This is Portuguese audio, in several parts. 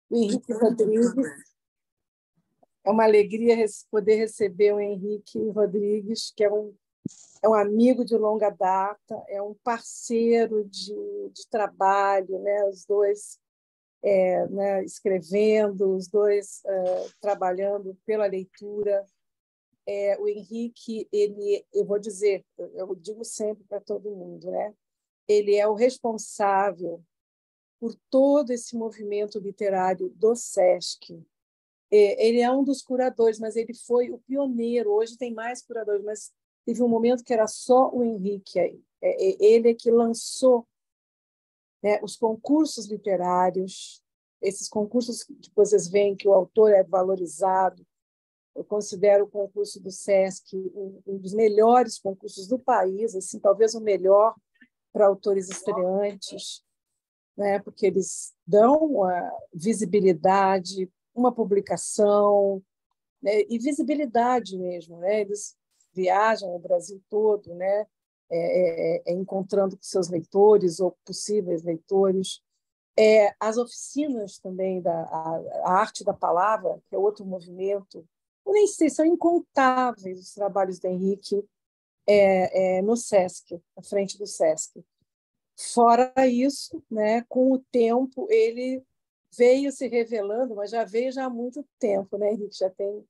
O Henrique Rodrigues. É uma alegria poder receber o Henrique Rodrigues, que é um amigo de longa data, é um parceiro de trabalho, né? Os dois né, escrevendo, os dois trabalhando pela leitura. O Henrique, eu vou dizer, eu digo sempre para todo mundo, né? Ele é o responsável por todo esse movimento literário do SESC. Ele é um dos curadores, mas ele foi o pioneiro. Hoje tem mais curadores, mas teve um momento que era só o Henrique aí. Ele é que lançou, né, os concursos literários, esses concursos que vocês veem que o autor é valorizado. Eu considero o concurso do SESC um dos melhores concursos do país, assim, talvez o melhor para autores estreantes, né, porque eles dão a visibilidade, uma publicação, né, e visibilidade mesmo, né? Eles viajam o Brasil todo, né? Encontrando com seus leitores ou possíveis leitores. As oficinas também a arte da palavra, que é outro movimento. Eu nem sei, são incontáveis os trabalhos do Henrique no SESC, à frente do SESC. Fora isso, né, com o tempo, ele veio se revelando, mas já veio já há muito tempo, né, Henrique? Já tem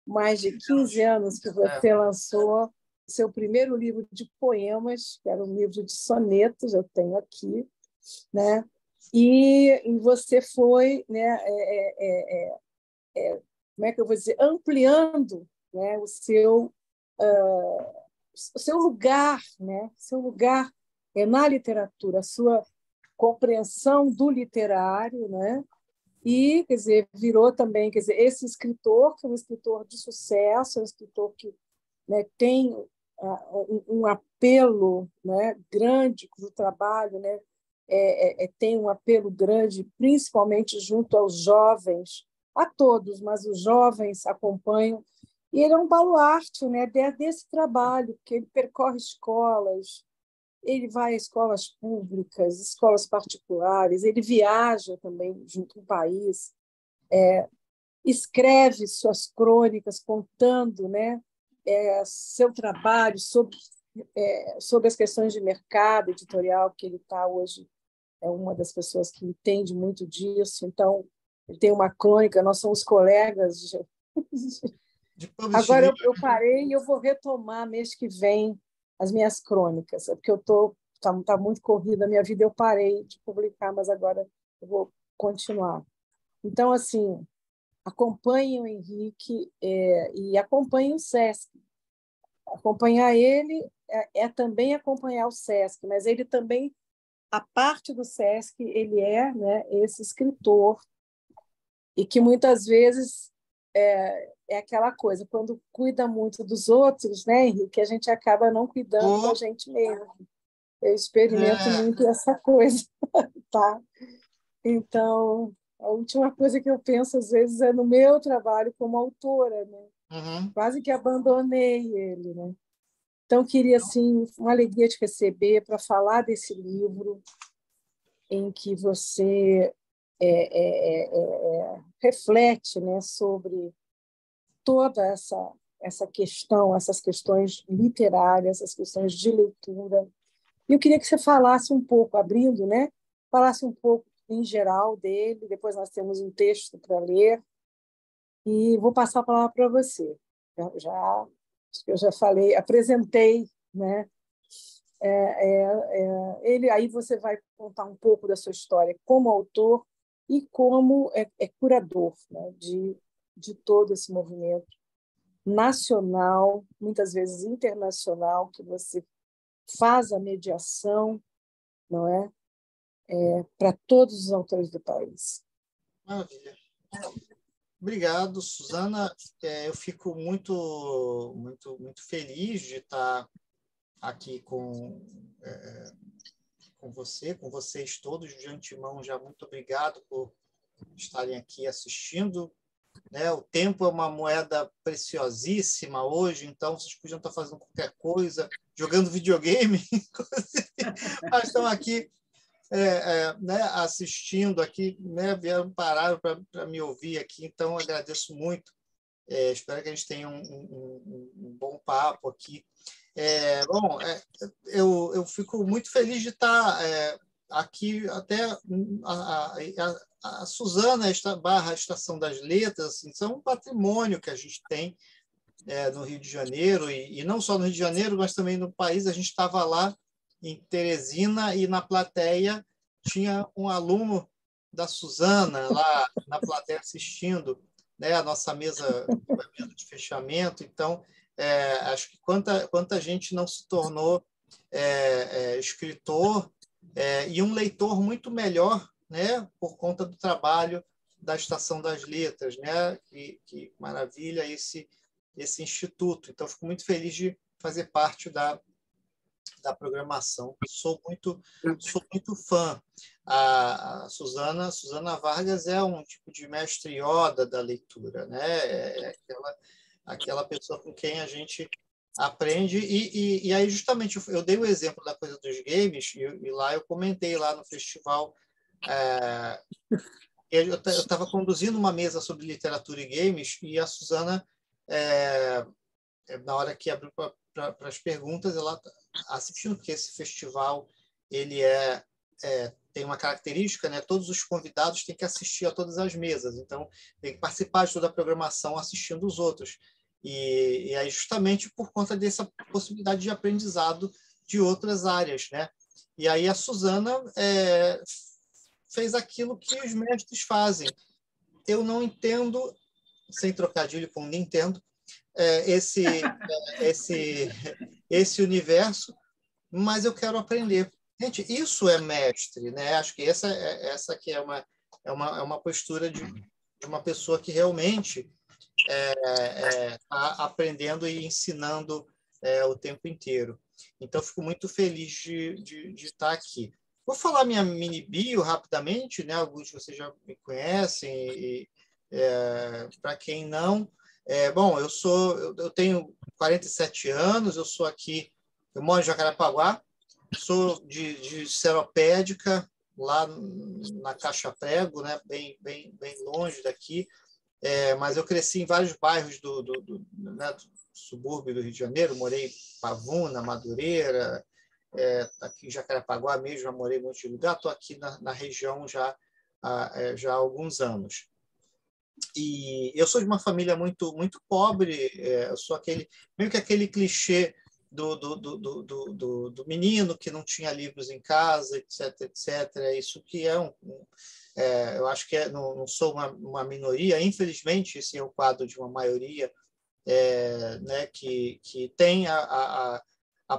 mais de 15 anos que você lançou seu primeiro livro de poemas, que era um livro de sonetos, eu tenho aqui, né? E você foi, né, como é que eu vou dizer, ampliando, né, o seu lugar, né, seu lugar na literatura, a sua compreensão do literário, né? E, quer dizer, virou também, quer dizer, esse escritor, que é um escritor de sucesso, é um escritor que, né, tem um apelo, né, grande para o trabalho, né? Tem um apelo grande, principalmente junto aos jovens, a todos, mas os jovens acompanham. E ele é um baluarte, né, desse trabalho, que ele percorre escolas, ele vai a escolas públicas, escolas particulares, ele viaja também junto com o país, escreve suas crônicas contando, né, seu trabalho sobre as questões de mercado editorial, que ele está hoje, é uma das pessoas que entende muito disso. Então, ele tem uma crônica, nós somos colegas. Agora eu parei e eu vou retomar mês que vem as minhas crônicas, porque tá muito corrida a minha vida, eu parei de publicar, mas agora eu vou continuar. Então, assim, acompanhem o Henrique e acompanhem o SESC. Acompanhar ele também acompanhar o SESC, mas ele também, a parte do SESC, ele né, esse escritor, e que muitas vezes é aquela coisa, quando cuida muito dos outros, né, Henrique, a gente acaba não cuidando da gente mesmo. Eu experimento muito essa coisa, tá? Então, a última coisa que eu penso, às vezes, é no meu trabalho como autora, né? Uhum. Quase que abandonei ele, né? Então, queria, assim, uma alegria te receber para falar desse livro em que você reflete, né, sobre toda essa questão, essas questões literárias, essas questões de leitura. E eu queria que você falasse um pouco, abrindo, né? Falasse um pouco em geral dele, depois nós temos um texto para ler, e vou passar a palavra para você. Acho que eu já falei, apresentei, né? Ele, aí você vai contar um pouco da sua história como autor e como curador, né, de todo esse movimento nacional, muitas vezes internacional, que você faz a mediação, não é? Para todos os autores do país. Maravilha. Obrigado, Suzana. Eu fico muito, muito, muito feliz de estar aqui com você, com vocês todos de antemão. Já muito obrigado por estarem aqui assistindo. Né? O tempo é uma moeda preciosíssima hoje, então vocês podiam estar fazendo qualquer coisa, jogando videogame, mas estão aqui né, assistindo aqui, né, vieram parar para me ouvir aqui, então agradeço muito. Espero que a gente tenha um bom papo aqui. Bom, eu fico muito feliz de estar aqui até a Suzana barra Estação das Letras, assim, são um patrimônio que a gente tem no Rio de Janeiro, e não só no Rio de Janeiro, mas também no país. A gente estava lá em Teresina e na plateia tinha um aluno da Suzana lá na plateia assistindo, né, a nossa mesa de fechamento. Então, acho que quanta gente não se tornou escritor e um leitor muito melhor, né, por conta do trabalho da Estação das Letras, né? Que maravilha esse instituto. Então, fico muito feliz de fazer parte da programação. Sou muito fã. A Suzana Vargas é um tipo de mestre Yoda da leitura, né? Aquela pessoa com quem a gente aprende. E aí, justamente, eu dei o exemplo da coisa dos games, e lá eu comentei lá no festival. Eu estava conduzindo uma mesa sobre literatura e games, e a Suzana, na hora que abriu para as perguntas, ela assistindo, que esse festival ele tem uma característica, né? Todos os convidados têm que assistir a todas as mesas, então tem que participar de toda a programação assistindo os outros. E aí, justamente por conta dessa possibilidade de aprendizado de outras áreas, né? E aí a Suzana fez aquilo que os mestres fazem. Eu não entendo, sem trocadilho com Nintendo, esse universo, mas eu quero aprender. Gente, isso é mestre, né? Acho que essa que é uma postura de uma pessoa que realmente está aprendendo e ensinando o tempo inteiro. Então, fico muito feliz de estar aqui. Vou falar minha mini bio rapidamente, né? Alguns de vocês já me conhecem, para quem não. Bom, eu tenho 47 anos, eu moro em Jacarepaguá, sou de Seropédica, lá na Caixa Prego, né? Bem longe daqui, mas eu cresci em vários bairros né, do subúrbio do Rio de Janeiro, morei em Pavuna, Madureira, aqui em Jacarepaguá mesmo, já morei em um monte de lugar, estou aqui na região já há alguns anos. E eu sou de uma família muito pobre, eu sou meio que aquele clichê do menino que não tinha livros em casa, etc. Isso que eu acho que não sou uma minoria, infelizmente, esse é o quadro de uma maioria, né, que tem a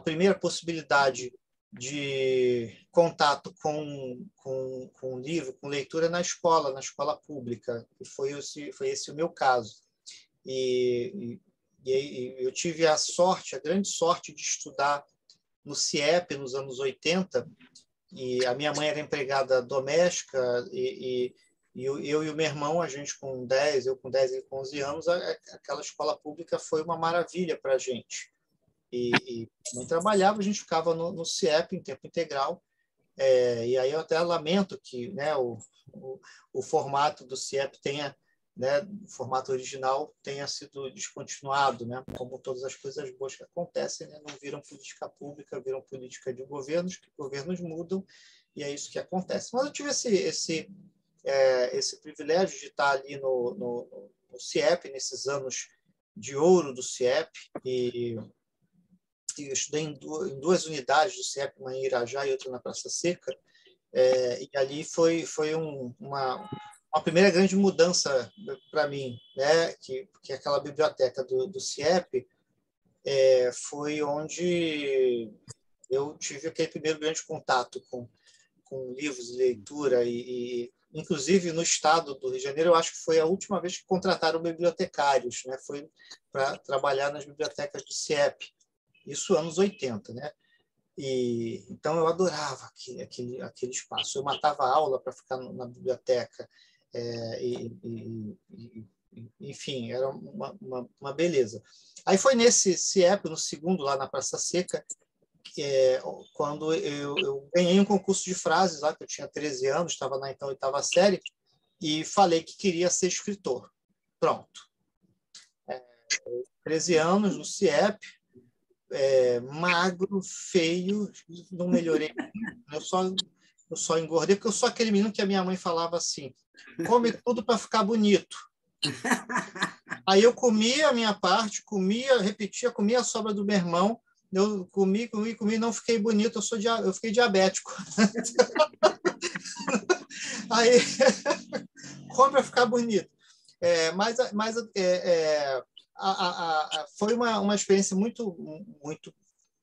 primeira possibilidade de contato com o livro, com leitura na escola pública, e foi esse o meu caso. E eu tive a grande sorte de estudar no CIEP nos anos 80, e a minha mãe era empregada doméstica, e eu e o meu irmão, a gente com 10, eu com 10 e com 11 anos, aquela escola pública foi uma maravilha para a gente. E não trabalhava, a gente ficava no CIEP em tempo integral, e aí eu até lamento que, né, o formato do CIEP né, o formato original tenha sido descontinuado, né, como todas as coisas boas que acontecem, né, não viram política pública, viram política de governos, que governos mudam, e é isso que acontece. Mas eu tive esse privilégio de estar ali no CIEP, nesses anos de ouro do CIEP, e eu estudei em duas unidades do CIEP, uma em Irajá e outra na Praça Seca, e ali foi uma primeira grande mudança para mim, né? que aquela biblioteca do CIEP foi onde eu tive aquele primeiro grande contato com livros de leitura, e inclusive no estado do Rio de Janeiro, eu acho que foi a última vez que contrataram bibliotecários, né? Foi para trabalhar nas bibliotecas do CIEP, isso anos 80, né? E então eu adorava aquele espaço. Eu matava a aula para ficar na biblioteca, enfim, era uma beleza. Aí foi nesse CIEP, no segundo, lá na Praça Seca, quando eu ganhei um concurso de frases lá, que eu tinha 13 anos, estava na então oitava série, e falei que queria ser escritor. Pronto. 13 anos no CIEP, magro, feio, não melhorei. Eu só engordei, porque eu sou aquele menino que a minha mãe falava assim, come tudo para ficar bonito. Aí eu comia a minha parte, comia a sobra do meu irmão, eu comi, não fiquei bonito, eu fiquei diabético. Aí, come para ficar bonito. Foi uma experiência muito, muito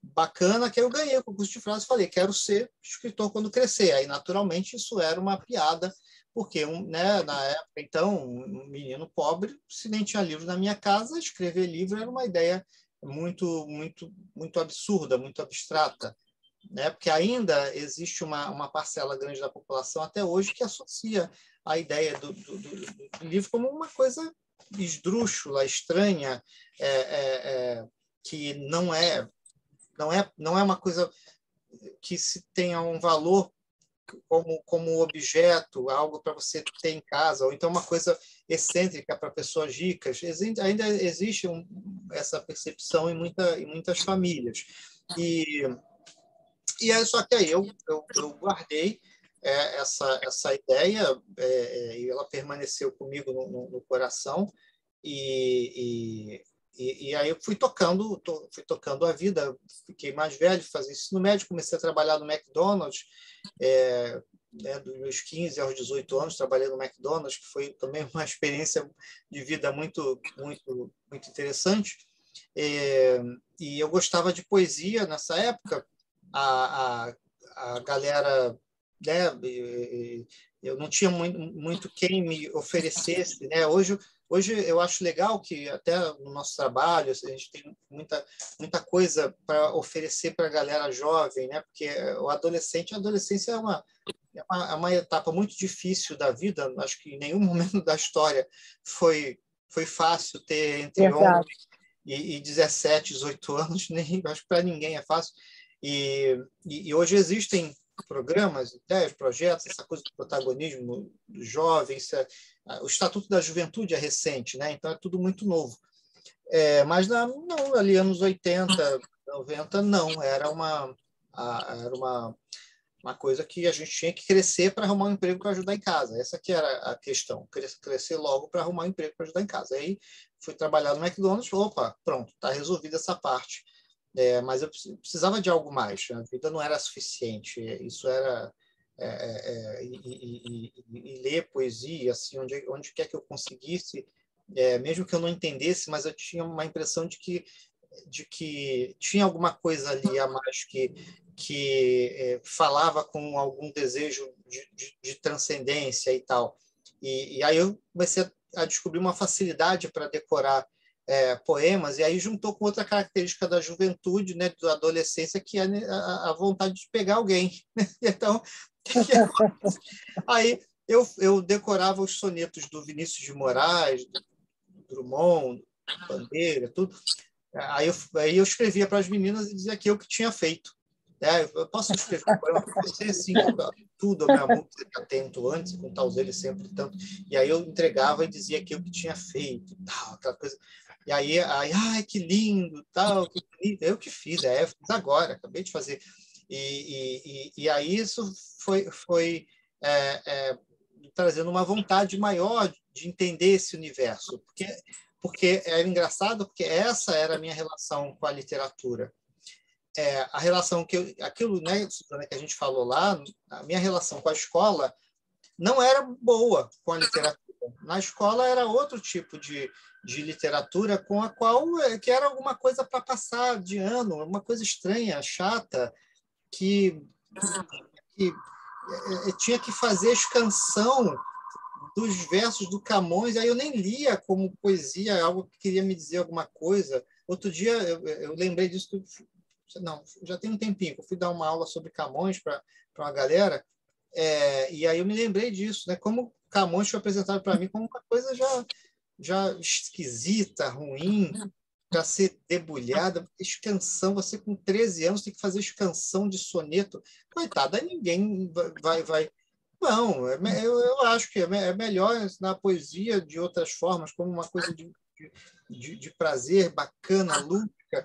bacana, que eu ganhei o concurso de frases e falei, quero ser escritor quando crescer. Aí, naturalmente, isso era uma piada, porque né, na época, então, um menino pobre, se nem tinha livro na minha casa, escrever livro era uma ideia muito, muito, muito absurda, muito abstrata, né? Porque ainda existe uma parcela grande da população até hoje que associa a ideia do livro como uma coisa esdrúxula, estranha, que não é uma coisa que se tenha um valor como objeto, algo para você ter em casa, ou então uma coisa excêntrica para pessoas ricas. Ainda existe essa percepção em muitas famílias. E só que aí eu guardei essa ideia, e ela permaneceu comigo no coração, e aí eu fui tocando a vida, fiquei mais velho, fazia ensino médio, comecei a trabalhar no McDonald's, dos meus 15 aos 18 anos, trabalhei no McDonald's, que foi também uma experiência de vida muito, muito, muito interessante. E eu gostava de poesia nessa época, a galera, né, eu não tinha muito quem me oferecesse, né? Hoje eu acho legal que até no nosso trabalho a gente tem muita coisa para oferecer para a galera jovem, né? Porque a adolescência é uma etapa muito difícil da vida. Acho que em nenhum momento da história foi fácil ter entre 11 e 17, 18 anos, nem acho que para ninguém é fácil. E hoje existem programas, ideias, projetos, essa coisa do protagonismo dos jovens, o Estatuto da Juventude é recente, né? Então é tudo muito novo. Mas não, ali anos 80, 90, não, era uma coisa que a gente tinha que crescer para arrumar um emprego para ajudar em casa. Essa que era a questão, crescer logo para arrumar um emprego para ajudar em casa. Aí fui trabalhar no McDonald's, opa, pronto, está resolvida essa parte. Mas eu precisava de algo mais, a vida não era suficiente, isso era e ler poesia, assim, onde quer que eu conseguisse, mesmo que eu não entendesse, mas eu tinha uma impressão de que tinha alguma coisa ali a mais que falava com algum desejo de transcendência e tal. E aí eu comecei a descobrir uma facilidade para decorar poemas, e aí juntou com outra característica da juventude, né, da adolescência, que é a vontade de pegar alguém. Então, aí eu decorava os sonetos do Vinícius de Moraes, do Drummond, Bandeira, tudo. Aí eu escrevia para as meninas e dizia que eu que tinha feito. Eu posso escrever um poema para você, sim, tudo, meu amor, você atento antes, com tal ele sempre tanto. E aí eu entregava e dizia que eu que tinha feito, tal, aquela coisa. E aí, ai, que lindo, tal, que bonito. Eu que fiz, fiz agora, acabei de fazer. E aí isso foi trazendo uma vontade maior de entender esse universo, porque era engraçado, porque essa era a minha relação com a literatura. A relação aquilo, né, Suzana, que a gente falou lá, a minha relação com a escola não era boa com a literatura. Na escola era outro tipo de literatura com a qual que era alguma coisa para passar de ano, uma coisa estranha, chata, que tinha que fazer escansão dos versos do Camões, aí eu nem lia como poesia, algo que queria me dizer alguma coisa. Outro dia eu lembrei disso, não, já tem um tempinho que eu fui dar uma aula sobre Camões para uma galera, e aí eu me lembrei disso, né? Como Camões foi apresentado para mim como uma coisa já esquisita, ruim, para ser debulhada, escansão, você com 13 anos tem que fazer escansão de soneto. Coitada, ninguém vai. Não, eu acho que é melhor ensinar poesia de outras formas, como uma coisa de prazer, bacana, lúdica.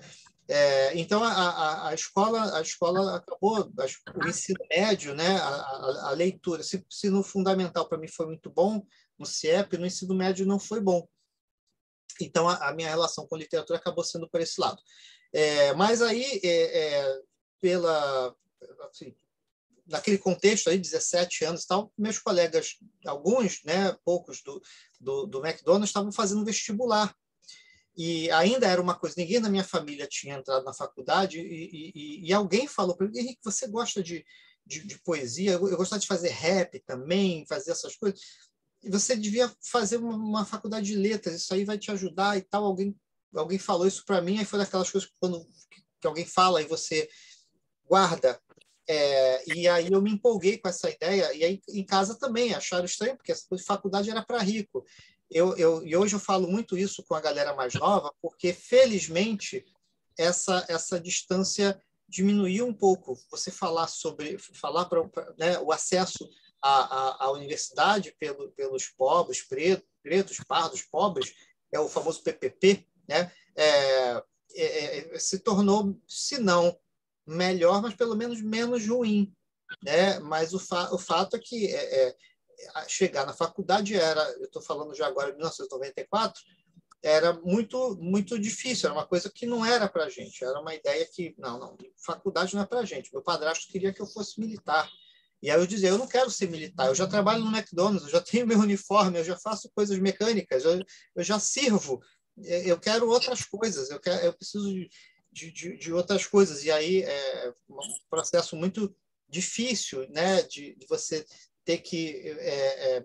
Então, a escola acabou, o ensino médio, né, a leitura, se no fundamental para mim foi muito bom, no CIEP, no ensino médio não foi bom. Então, a minha relação com literatura acabou sendo por esse lado. Mas aí, assim, naquele contexto aí, 17 anos e tal, meus colegas, alguns, né, poucos do McDonald's, estavam fazendo vestibular. E ainda era uma coisa, ninguém na minha família tinha entrado na faculdade, e alguém falou para mim: Henrique, você gosta de poesia? Eu gostava de fazer rap também, fazer essas coisas. E você devia fazer uma faculdade de letras, isso aí vai te ajudar e tal. Alguém falou isso para mim, aí foi daquelas coisas que alguém fala e você guarda. E aí eu me empolguei com essa ideia, e aí em casa também acharam estranho, porque essa coisa de faculdade era para rico. E hoje eu falo muito isso com a galera mais nova, porque felizmente essa distância diminuiu um pouco. Você falar para, né, o acesso à universidade pelos pobres, pretos, pardos, pobres, é o famoso PPP, né? Se tornou, se não melhor, mas pelo menos menos ruim, né? Mas o fato é que chegar na faculdade eu estou falando já agora de 1994, era muito muito difícil, era uma coisa que não era para a gente, era uma ideia que não, faculdade não é para a gente. Meu padrasto queria que eu fosse militar, e aí eu dizia: eu não quero ser militar, eu já trabalho no McDonald's, eu já tenho meu uniforme, eu já faço coisas mecânicas, eu já sirvo, eu quero outras coisas, eu preciso de outras coisas. E aí um processo muito difícil, né, de você ter que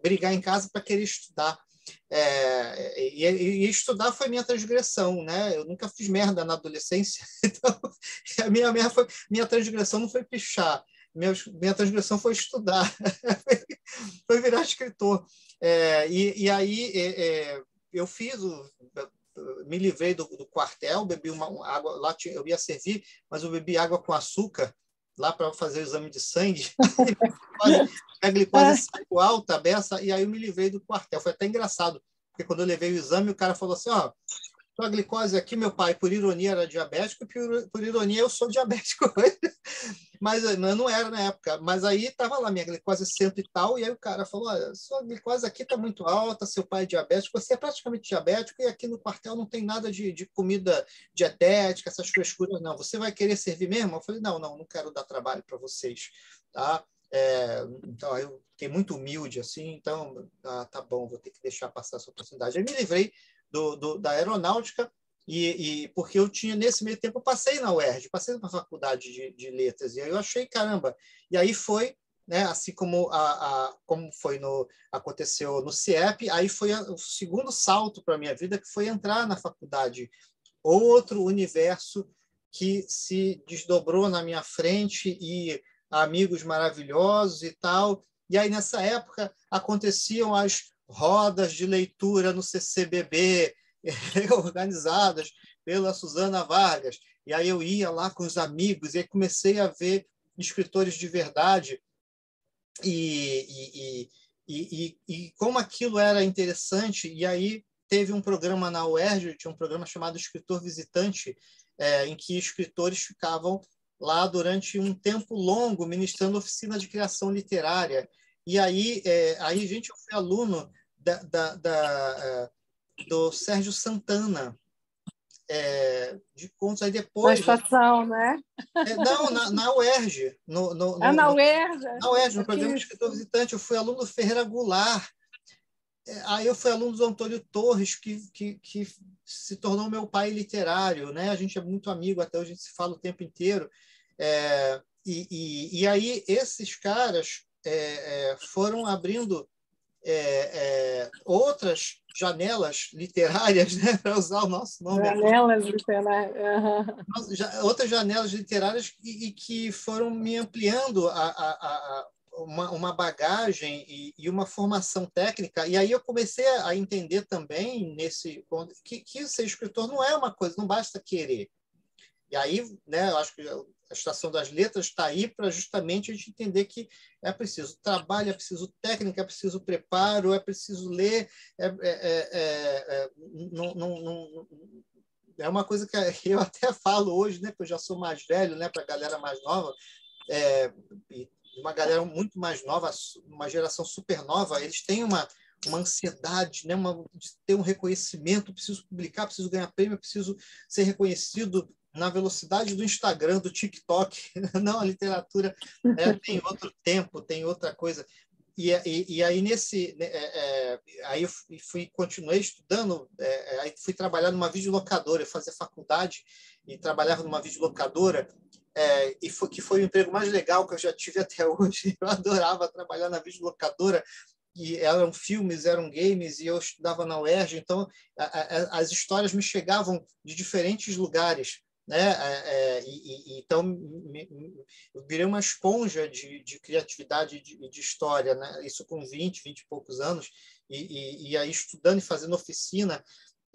brigar em casa para querer estudar. E estudar foi minha transgressão, né? Eu nunca fiz merda na adolescência, então minha transgressão não foi pichar, minha transgressão foi estudar, foi virar escritor. E aí eu me livrei do quartel, bebi uma água, lá eu ia servir, mas eu bebi água com açúcar lá para fazer o exame de sangue, a glicose saiu alta, beça, e aí eu me livrei do quartel. Foi até engraçado, porque quando eu levei o exame, o cara falou assim: ó, a glicose aqui, meu pai, por ironia, era diabético, e por ironia eu sou diabético. Mas não era na época. Mas aí estava lá, minha glicose cento e tal, e aí o cara falou: olha, sua glicose aqui está muito alta, seu pai é diabético, você é praticamente diabético, e aqui no quartel não tem nada de comida dietética, essas frescuras, não. Você vai querer servir mesmo? Eu falei: não quero dar trabalho para vocês. Tá? Então, aí eu fiquei muito humilde, assim, então, tá bom, vou ter que deixar passar essa oportunidade. Eu me livrei da aeronáutica, porque eu tinha, nesse meio tempo, eu passei na UERJ, passei na faculdade de letras, e aí eu achei, caramba, e aí foi, né, assim como aconteceu no CIEP, aí foi o segundo salto para a minha vida, que foi entrar na faculdade, outro universo que se desdobrou na minha frente, e amigos maravilhosos e tal. E aí, nessa época, aconteciam as rodas de leitura no CCBB, organizadas pela Susana Vargas. E aí eu ia lá com os amigos, e aí comecei a ver escritores de verdade. E como aquilo era interessante. E aí teve um programa na UERJ, tinha um programa chamado Escritor Visitante, em que escritores ficavam lá durante um tempo longo, ministrando oficina de criação literária. E aí, gente, eu fui aluno do Sérgio Santana, de contos. Aí Na depois... estação, né? Não, na UERJ. Na UERJ? Na UERJ, no programa de escritor visitante. Eu fui aluno do Ferreira Goulart. Aí eu fui aluno do Antônio Torres, que se tornou meu pai literário, né? A gente é muito amigo, até hoje a gente se fala o tempo inteiro. E aí esses caras foram abrindo outras janelas literárias, né? Para usar o nosso nome. Janelas literárias. Outras janelas literárias, e que foram me ampliando uma bagagem e uma formação técnica. E aí eu comecei a entender também que ser escritor não é uma coisa, não basta querer. E aí, né, eu acho que a Estação das Letras está aí para justamente a gente entender que é preciso trabalho, é preciso técnica, é preciso preparo, é preciso ler. É uma coisa que eu até falo hoje, né, porque eu já sou mais velho, né, para a galera mais nova, e uma galera muito mais nova, uma geração super nova, eles têm uma ansiedade, né, de ter um reconhecimento, preciso publicar, preciso ganhar prêmio, preciso ser reconhecido na velocidade do Instagram, do TikTok. Não, a literatura tem outro tempo, tem outra coisa. E aí aí eu continuei estudando, aí fui trabalhar numa videolocadora, eu fazia faculdade e trabalhava numa videolocadora, que foi o emprego mais legal que eu já tive até hoje. Eu adorava trabalhar na videolocadora, e eram filmes, eram games, e eu estudava na UERJ, então as histórias me chegavam de diferentes lugares, né? Então eu virei uma esponja de criatividade e de história, né? Isso com 20 e poucos anos, e aí estudando e fazendo oficina,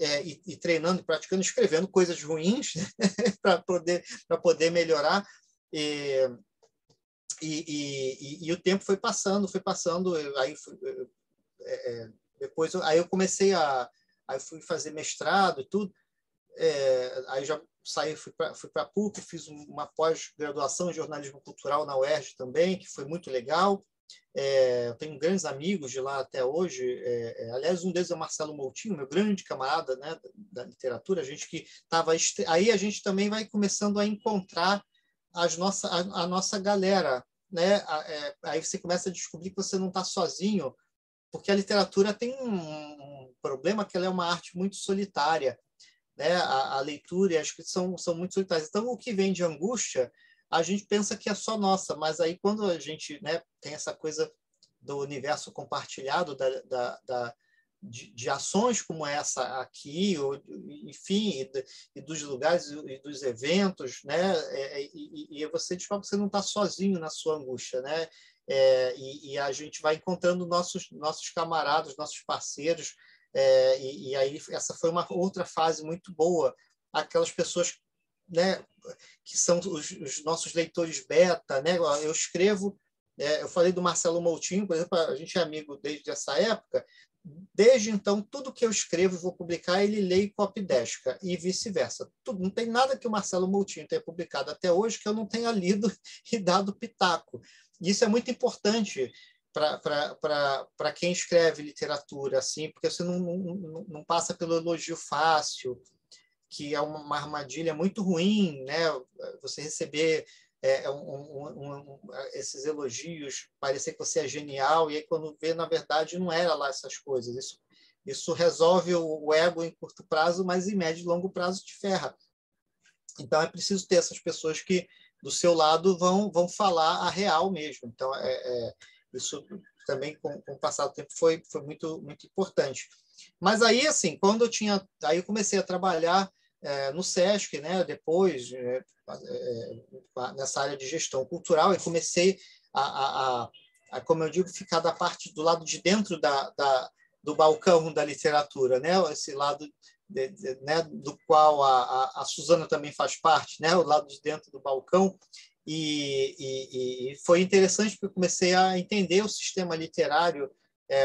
e treinando, praticando, escrevendo coisas ruins para poder melhorar. E o tempo foi passando, aí depois aí eu comecei aí fui fazer mestrado e tudo, aí já saí, fui para a PUC, fiz uma pós-graduação em jornalismo cultural na UERJ também, que foi muito legal. Eu tenho grandes amigos de lá até hoje, aliás, um deles é o Marcelo Moutinho, meu grande camarada, né, da literatura, a gente que estava aí a gente também vai começando a encontrar a nossa galera, né? Aí você começa a descobrir que você não está sozinho, porque a literatura tem um problema, que ela é uma arte muito solitária, né? A leitura e a escrição são muito solitárias. Então, o que vem de angústia, a gente pensa que é só nossa, mas aí quando a gente, né, tem essa coisa do universo compartilhado, de ações como essa aqui, ou, enfim, e dos lugares e dos eventos, né? E você descobre que você não está sozinho na sua angústia, né? E a gente vai encontrando nossos camaradas, nossos parceiros, e aí essa foi uma outra fase muito boa. Aquelas pessoas, né, que são os nossos leitores beta, né? Eu escrevo, eu falei do Marcelo Moutinho, por exemplo, a gente é amigo desde essa época. Desde então, tudo que eu escrevo e vou publicar, ele lê e copy-desca, e vice-versa. Não tem nada que o Marcelo Moutinho tenha publicado até hoje que eu não tenha lido e dado pitaco. Isso é muito importante para quem escreve literatura, assim, porque você não passa pelo elogio fácil, que é uma armadilha muito ruim, né? Você receber esses elogios, parecer que você é genial, e aí quando vê, na verdade, não era lá essas coisas. Isso resolve o ego em curto prazo, mas em médio e longo prazo te ferra. Então é preciso ter essas pessoas que, do seu lado, vão falar a real mesmo. Então, isso também, com o passar do tempo, foi muito, muito importante. Mas aí, assim, aí eu comecei a trabalhar no SESC, né? Depois, nessa área de gestão cultural, e comecei como eu digo, ficar da parte do lado de dentro do balcão da literatura, né? Esse lado né, do qual a Suzana também faz parte, né? O lado de dentro do balcão. E foi interessante porque eu comecei a entender o sistema literário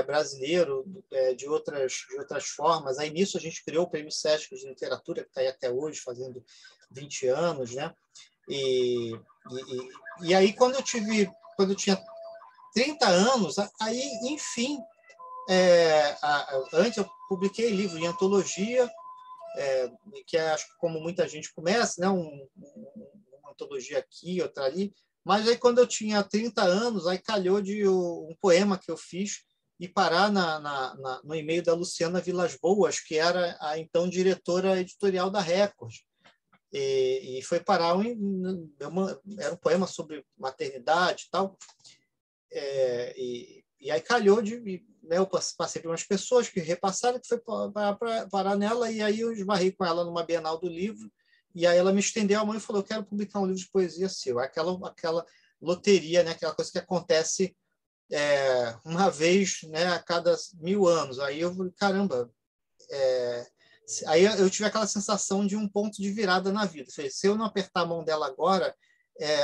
brasileiro de outras formas. Aí nisso a gente criou o Prêmio Sesc de Literatura, que está aí até hoje, fazendo 20 anos, né? E aí quando eu tinha 30 anos, aí enfim, antes eu publiquei livro em antologia, que acho que como muita gente começa, né? Uma antologia aqui, outra ali. Mas aí quando eu tinha 30 anos, aí calhou de um poema que eu fiz e parar no e-mail da Luciana Vilas Boas, que era a então diretora editorial da Record. E foi parar era um poema sobre maternidade e tal. E aí calhou né, eu passei por umas pessoas que repassaram, que foi parar nela, e aí eu esbarrei com ela numa Bienal do Livro, e aí ela me estendeu a mão e falou: eu quero publicar um livro de poesia seu. Aquela loteria, né, aquela coisa que acontece uma vez, né, a cada 1000 anos. Aí eu falei, caramba, aí eu tive aquela sensação de um ponto de virada na vida. Falei, se eu não apertar a mão dela agora,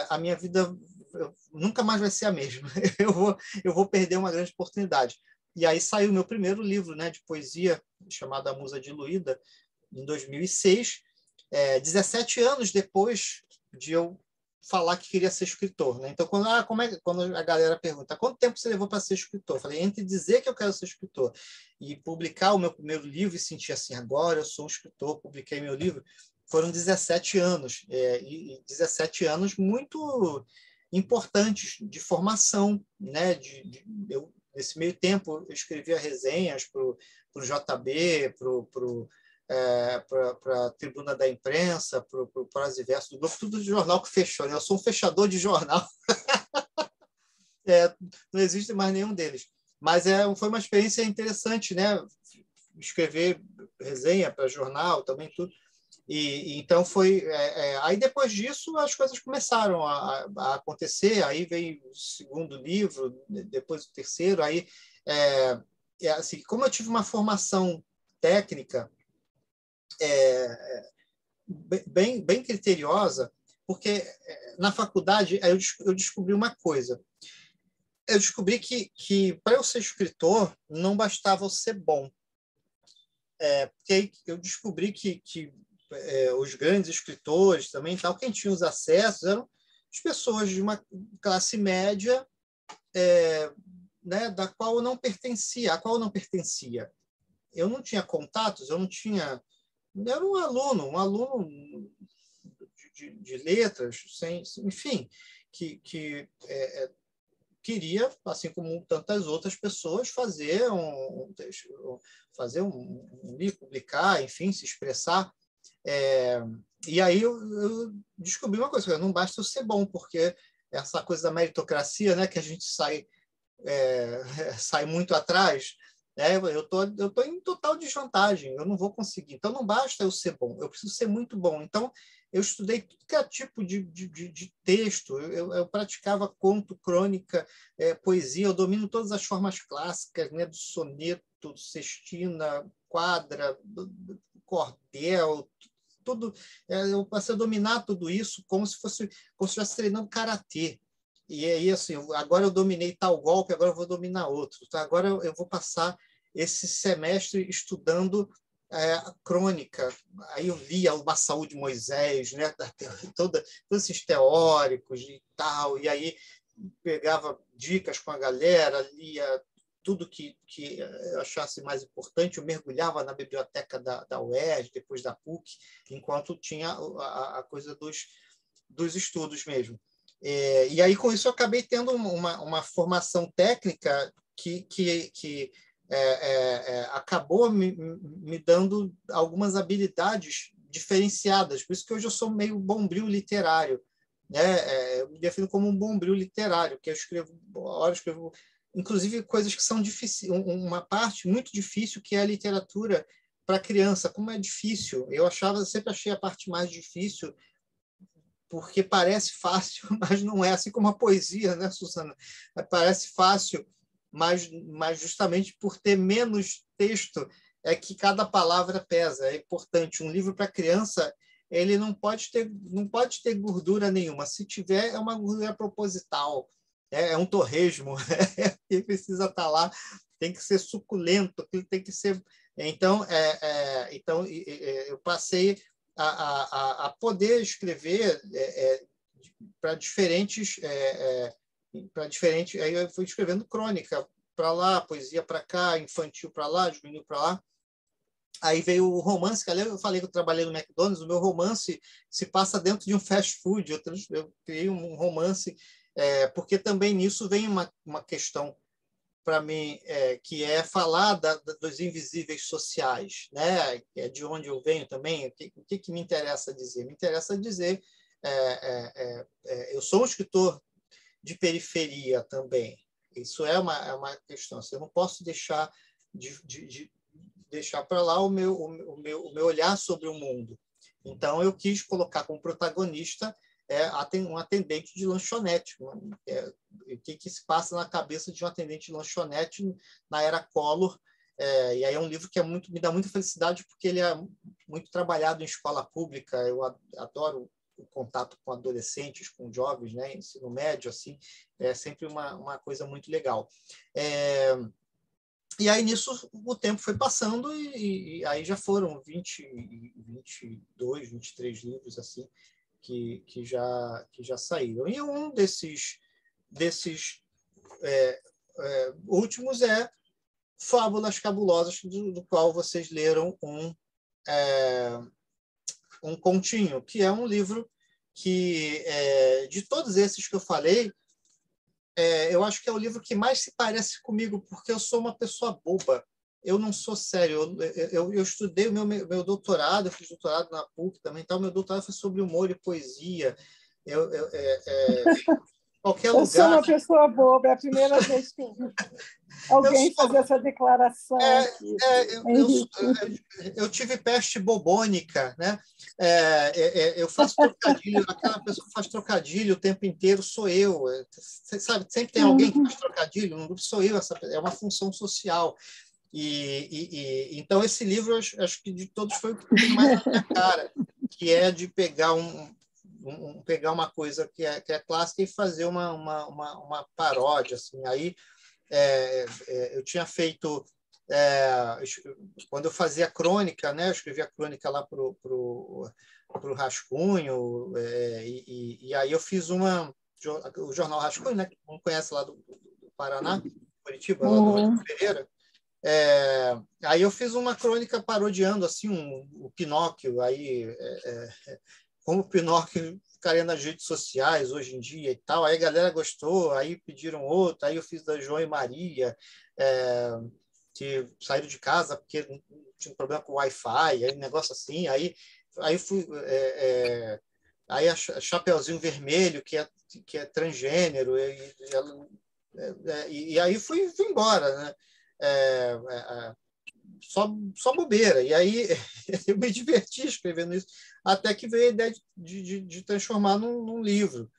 a minha vida nunca mais vai ser a mesma. Eu vou perder uma grande oportunidade. E aí saiu o meu primeiro livro, né, de poesia, chamado A Musa Diluída, em 2006, 17 anos depois de eu falar que queria ser escritor, né? Então, quando a galera pergunta quanto tempo você levou para ser escritor, eu falei, entre dizer que eu quero ser escritor e publicar o meu primeiro livro e sentir assim, agora eu sou um escritor, publiquei meu livro, foram 17 anos, e 17 anos muito importantes de formação, né? Nesse meio tempo, eu escrevia resenhas para o JB, para a Tribuna da Imprensa, para o Prosa e Verso do Globo, tudo de jornal que fechou. Né? Eu sou um fechador de jornal. Não existe mais nenhum deles. Mas foi uma experiência interessante, né? Escrever resenha para jornal, também tudo. Então foi. Aí depois disso as coisas começaram a acontecer. Aí veio o segundo livro, depois o terceiro. Aí, assim, como eu tive uma formação técnica bem criteriosa, porque na faculdade eu descobri uma coisa. Eu descobri que para eu ser escritor não bastava eu ser bom. Porque aí eu descobri que os grandes escritores também, tal, quem tinha os acessos eram as pessoas de uma classe média, né, da qual eu não pertencia, a qual eu não pertencia. Eu não tinha contatos, eu não tinha. Eu era um aluno de letras, enfim, que queria, assim como tantas outras pessoas, fazer um livro, publicar, enfim, se expressar. E aí eu descobri uma coisa, não basta eu ser bom, porque essa coisa da meritocracia, né, que a gente sai muito atrás, eu tô em total desvantagem, eu não vou conseguir. Então não basta eu ser bom, eu preciso ser muito bom. Então eu estudei tudo que é tipo de texto, eu praticava conto, crônica, poesia, eu domino todas as formas clássicas, né, do soneto, do sestina, quadra, do cordel, tudo. Eu passei a dominar tudo isso como se estivesse treinando karatê. E aí, assim, agora eu dominei tal golpe, agora eu vou dominar outro. Tá? Agora eu vou passar esse semestre estudando a crônica. Aí eu lia o Massaú de Moisés, né? Todos esses teóricos e tal. E aí pegava dicas com a galera, lia tudo que eu achasse mais importante. Eu mergulhava na biblioteca da UERJ, depois da PUC, enquanto tinha a coisa dos estudos mesmo. E aí, com isso, eu acabei tendo uma formação técnica que acabou me dando algumas habilidades diferenciadas. Por isso que hoje eu sou meio bombril literário. Né? Eu me defino como um bombril literário, que eu escrevo, inclusive, coisas que são difíceis, uma parte muito difícil, que é a literatura para criança. Como é difícil. Eu sempre achei a parte mais difícil, porque parece fácil, mas não é, assim como a poesia, né, Susana? Parece fácil, mas justamente por ter menos texto é que cada palavra pesa. É importante. Um livro para criança, ele não pode ter gordura nenhuma. Se tiver, é uma gordura proposital, é um torresmo, que precisa estar lá, tem que ser suculento, tem que ser. Então, eu passei a poder escrever para diferentes. Aí eu fui escrevendo crônica para lá, poesia para cá, infantil para lá, juvenil para lá. Aí veio o romance, que eu falei que eu trabalhei no McDonald's, o meu romance se passa dentro de um fast food. Eu criei um romance, porque também nisso vem uma questão para mim, que é falar dos invisíveis sociais, né? É de onde eu venho também. O que me interessa dizer? Me interessa dizer, eu sou um escritor de periferia também. Isso é uma questão. Eu não posso deixar deixar para lá o meu olhar sobre o mundo. Então, eu quis colocar como protagonista um atendente de lanchonete. O que se passa na cabeça de um atendente de lanchonete na era Collor. E aí é um livro que me dá muita felicidade, porque ele é muito trabalhado em escola pública. Eu adoro o contato com adolescentes, com jovens, né? Ensino médio, assim, é sempre uma coisa muito legal. E aí, nisso, o tempo foi passando e aí já foram 22, 23 livros assim que já saíram. E um desses últimos é Fábulas Cabulosas, do qual vocês leram um continho, que é um livro que, de todos esses que eu falei, eu acho que é o livro que mais se parece comigo, porque eu sou uma pessoa boba. Eu não sou sério. Eu estudei o meu doutorado, eu fiz doutorado na PUC também, então meu doutorado foi sobre humor e poesia. Qualquer lugar... Eu sou uma pessoa boba, é a primeira vez que alguém fazer essa declaração aqui. Eu tive peste bobônica, né? Eu faço trocadilho, aquela pessoa que faz trocadilho o tempo inteiro sou eu. Você sabe, sempre tem alguém que faz trocadilho, no grupo sou eu, é uma função social. Então, esse livro, acho que de todos foi o que tem mais na minha cara, que é de pegar pegar uma coisa que é clássica e fazer uma paródia. Assim. Aí, eu tinha feito... quando eu fazia crônica, né, eu escrevia crônica lá para o Rascunho, e aí eu fiz o Jornal Rascunho, né, que não conhece lá do Paraná, Curitiba, lá do Rodrigo Pereira. Aí eu fiz uma crônica parodiando assim o Pinóquio, aí como o Pinóquio ficaria nas redes sociais hoje em dia e tal. Aí a galera gostou, aí pediram outro, aí eu fiz da João e Maria, que saíram de casa porque tinha um problema com o Wi-Fi, aí um negócio assim, aí fui... aí a Chapeuzinho Vermelho, que é transgênero, e aí fui embora, né? Só bobeira. E aí eu me diverti escrevendo isso, até que veio a ideia de transformar num livro.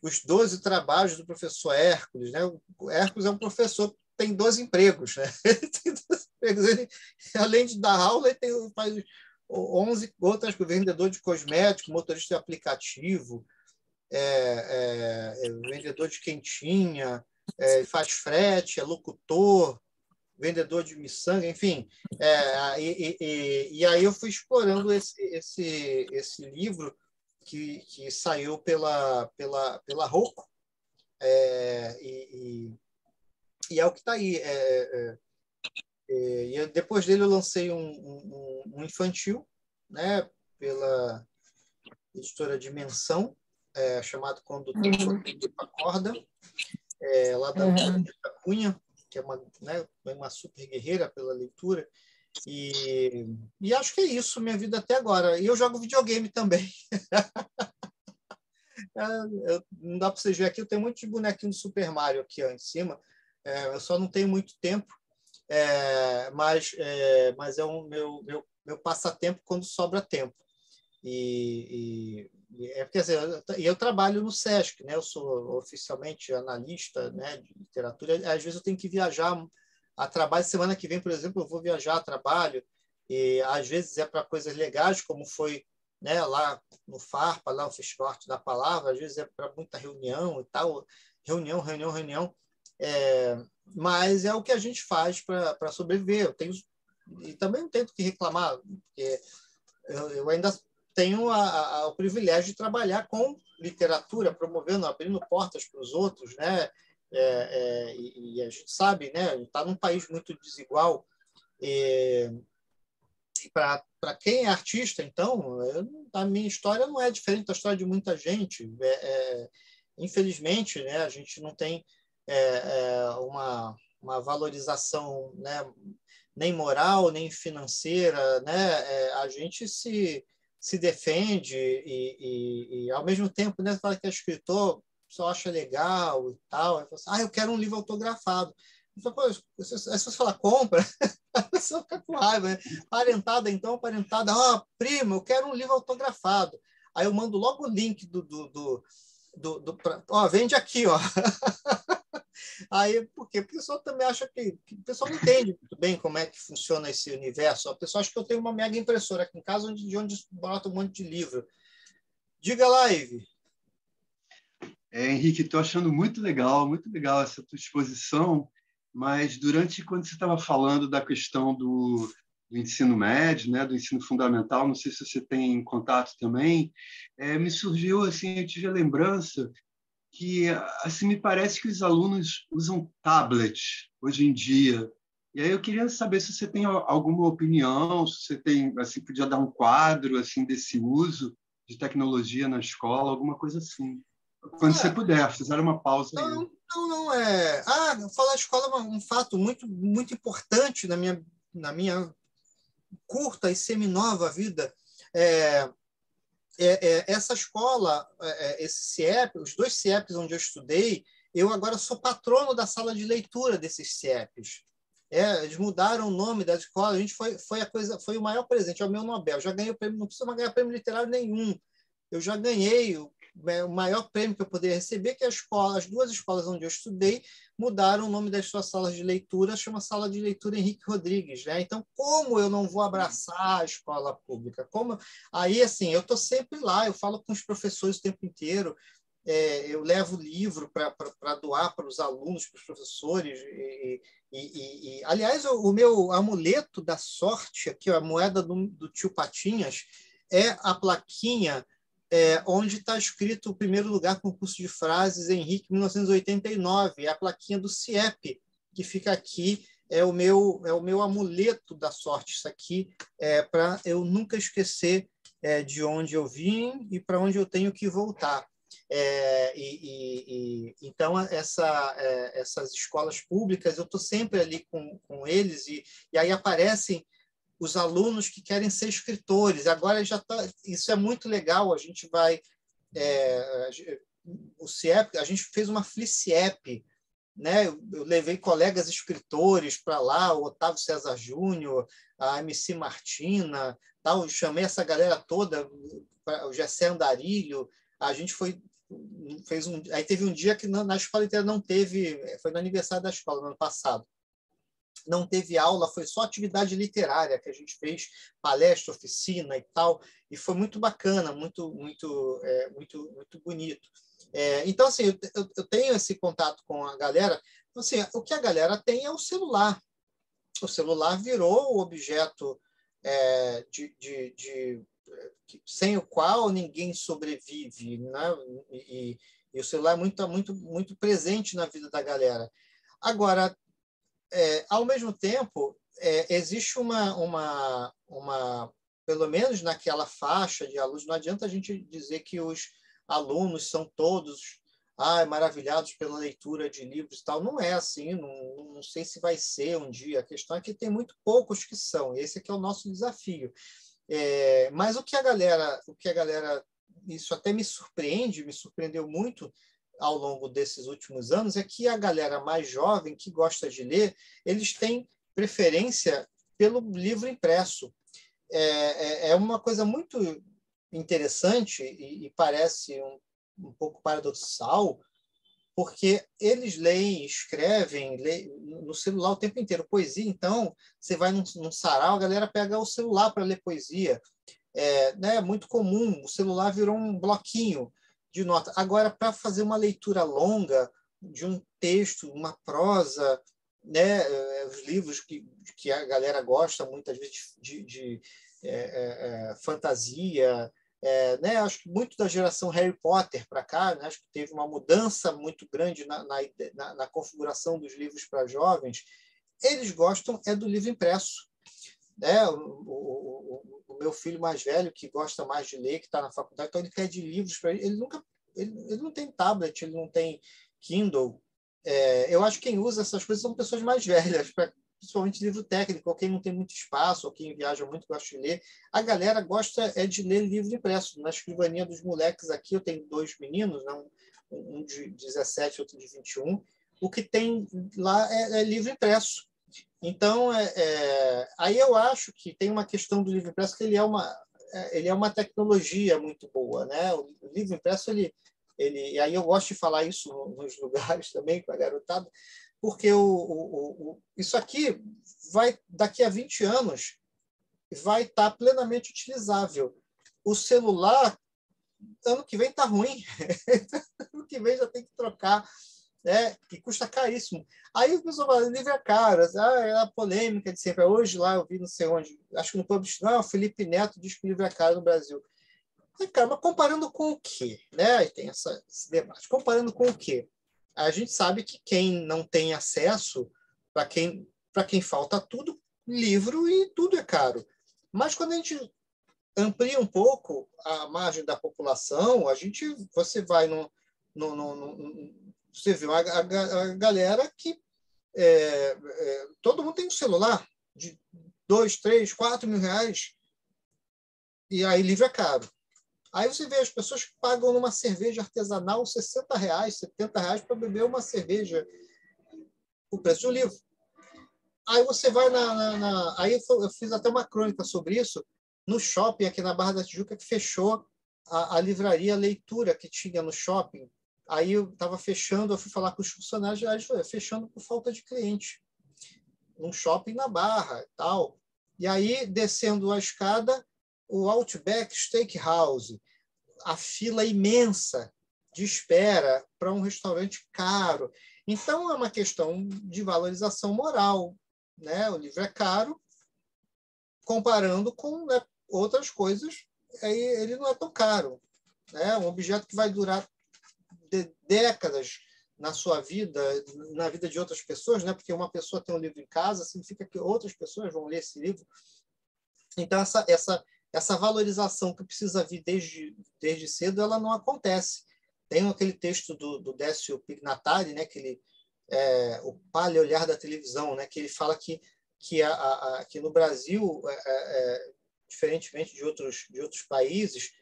Os 12 trabalhos do professor Hércules. Né? O Hércules é um professor que tem 12 empregos. Né? Ele tem 12 empregos. Ele, além de dar aula, ele faz 11 outras, vendedor de cosméticos, motorista de aplicativo, vendedor de quentinha, faz frete, é locutor, vendedor de miçanga, enfim. E aí eu fui explorando esse livro que saiu pela Rocco, e é o que está aí. E depois dele eu lancei um infantil, né, pela editora Dimensão, chamado Condutor a Corda, lá da Cunha, que é uma super guerreira pela leitura. E acho que é isso, minha vida até agora. E eu jogo videogame também. Não dá para vocês verem aqui, eu tenho um monte de bonequinho do Super Mario aqui em cima. Eu só não tenho muito tempo, mas é o meu passatempo quando sobra tempo. Quer dizer, eu trabalho no SESC, né? Eu sou oficialmente analista, né, de literatura. Às vezes eu tenho que viajar a trabalho. Semana que vem, por exemplo, eu vou viajar a trabalho, e às vezes é para coisas legais, como foi, né, lá no FARPA, lá o Festival Arte da Palavra, às vezes é para muita reunião e tal, reunião. Mas é o que a gente faz para sobreviver. E também não tenho que reclamar, porque eu ainda tenho o privilégio de trabalhar com literatura, promovendo, abrindo portas para os outros, né? E a gente sabe, né? Está num país muito desigual. E para quem é artista, então, a minha história não é diferente da história de muita gente. Infelizmente, né? A gente não tem uma valorização, né? Nem moral, nem financeira, né? A gente se defende e ao mesmo tempo, né, fala que é escritor, só acha legal e tal. Eu quero um livro autografado. Se você falar compra, a pessoa fica com raiva. Né? Parentada, prima, eu quero um livro autografado. Aí eu mando logo o link vende aqui, ó. Aí, por quê? Porque o pessoal também acha que o pessoal não entende muito bem como é que funciona esse universo. O pessoal acha que eu tenho uma mega impressora aqui em casa de onde bota um monte de livro. Diga lá, Ivy. Henrique, estou achando muito legal essa tua exposição, mas quando você estava falando da questão do ensino médio, né, do ensino fundamental, não sei se você tem contato também, me surgiu, assim, eu tive a lembrança que, assim, me parece que os alunos usam tablet hoje em dia. E aí eu queria saber se você tem alguma opinião, se você tem, assim, podia dar um quadro, assim, desse uso de tecnologia na escola, alguma coisa assim. Quando você puder, fizeram uma pausa aí. Não. Falar de escola é um fato muito, muito importante na minha curta e seminova vida. Essa escola, esse CIEP, os 2 CIEPs onde eu estudei, eu agora sou patrono da sala de leitura desses CIEPs. Eles mudaram o nome da escola. A gente foi o maior presente, é o meu Nobel. Já ganhei o prêmio, não precisa ganhar prêmio literário nenhum. Eu já ganhei o maior prêmio que eu poderia receber, que as 2 escolas onde eu estudei mudaram o nome das suas salas de leitura, chama Sala de Leitura Henrique Rodrigues, né? Então, como eu não vou abraçar a escola pública? Aí, assim, eu estou sempre lá, eu falo com os professores o tempo inteiro, eu levo livro para doar para os alunos, para os professores. Aliás, o meu amuleto da sorte, aqui, a moeda do tio Patinhas, é a plaquinha onde está escrito o primeiro lugar concurso de frases Henrique 1989, é a plaquinha do CIEP, que fica aqui, é o meu amuleto da sorte, isso aqui, para eu nunca esquecer de onde eu vim e para onde eu tenho que voltar. Então, essas escolas públicas, eu estou sempre ali com eles, e aí aparecem os alunos que querem ser escritores. Agora isso é muito legal. A gente vai o CIEP, a gente fez uma FLICIEP, né? Eu levei colegas escritores para lá, o Otávio César Júnior, a MC Martina, tal. Eu chamei essa galera toda, o Gessé Andarilho. A gente aí teve um dia que na escola inteira não teve, foi no aniversário da escola, no ano passado. Não teve aula, foi só atividade literária que a gente fez, palestra, oficina e tal, e foi muito bacana, muito bonito. Então, assim, eu tenho esse contato com a galera. Assim, o que a galera tem é o celular. O celular virou o objeto sem o qual ninguém sobrevive, né? E o celular é muito presente na vida da galera. Agora, ao mesmo tempo, existe pelo menos naquela faixa de alunos, não adianta a gente dizer que os alunos são todos maravilhados pela leitura de livros e tal. Não é assim, não sei se vai ser um dia. A questão é que tem muito poucos que são. Esse aqui é o nosso desafio. Mas o que a galera, isso até me surpreendeu muito ao longo desses últimos anos, é que a galera mais jovem que gosta de ler, eles têm preferência pelo livro impresso. É uma coisa muito interessante e parece um pouco paradoxal, porque eles leem, escrevem, no celular o tempo inteiro. Poesia, então, você vai num sarau, a galera pega o celular para ler poesia. É muito comum, o celular virou um bloquinho de nota. Agora, para fazer uma leitura longa de um texto, uma prosa, né, os livros que a galera gosta muitas vezes de fantasia, né, acho que muito da geração Harry Potter para cá, né, acho que teve uma mudança muito grande na configuração dos livros para jovens. Eles gostam do livro impresso. O meu filho mais velho, que gosta mais de ler, que está na faculdade, então ele pede livros para ele. Ele não tem tablet, ele não tem Kindle. Eu acho que quem usa essas coisas são pessoas mais velhas, principalmente livro técnico, ou quem não tem muito espaço, ou quem viaja muito gosta de ler. A galera gosta de ler livro impresso. Na escrivaninha dos moleques aqui, eu tenho 2 meninos, né? Um de 17, outro de 21. O que tem lá é livro impresso. Então, aí eu acho que tem uma questão do livro impresso, que ele é ele é uma tecnologia muito boa, né? O livro impresso, e aí eu gosto de falar isso nos lugares também com a garotada, porque isso aqui daqui a 20 anos, vai estar plenamente utilizável. O celular, ano que vem está ruim. Ano que vem já tem que trocar, né? E custa caríssimo. Aí o pessoal fala, livro é caro. É a polêmica de sempre. Hoje lá eu vi não sei onde, acho que no Publish, não, o Felipe Neto diz que o livro é caro no Brasil. Cara, mas comparando com o quê? Né? Aí tem esse debate. Comparando com o quê? A gente sabe que quem não tem acesso, para quem falta tudo, livro e tudo é caro. Mas quando a gente amplia um pouco a margem da população, você vai você vê a galera que todo mundo tem um celular de 2, 3, 4 mil reais, e aí livro é caro. Aí você vê as pessoas que pagam numa cerveja artesanal R$60, R$70 para beber uma cerveja, o preço de um livro. Aí você vai Aí eu fiz até uma crônica sobre isso, no shopping aqui na Barra da Tijuca, que fechou a livraria Leitura que tinha no shopping. Aí eu estava fechando, eu fui falar com os funcionários, fechando por falta de cliente. Num shopping na Barra e tal. E aí, descendo a escada, o Outback Steakhouse, a fila imensa de espera para um restaurante caro. Então, é uma questão de valorização moral, né? O livro é caro, comparando com, né, outras coisas, aí ele não é tão caro, né? Um objeto que vai durar décadas na sua vida, na vida de outras pessoas, né? Porque uma pessoa tem um livro em casa, significa que outras pessoas vão ler esse livro. Então, essa valorização que precisa vir desde cedo, ela não acontece. Tem aquele texto do Décio Pignatari, né? Que o paleolhar da televisão, né? Que ele fala que no Brasil, diferentemente de outros países,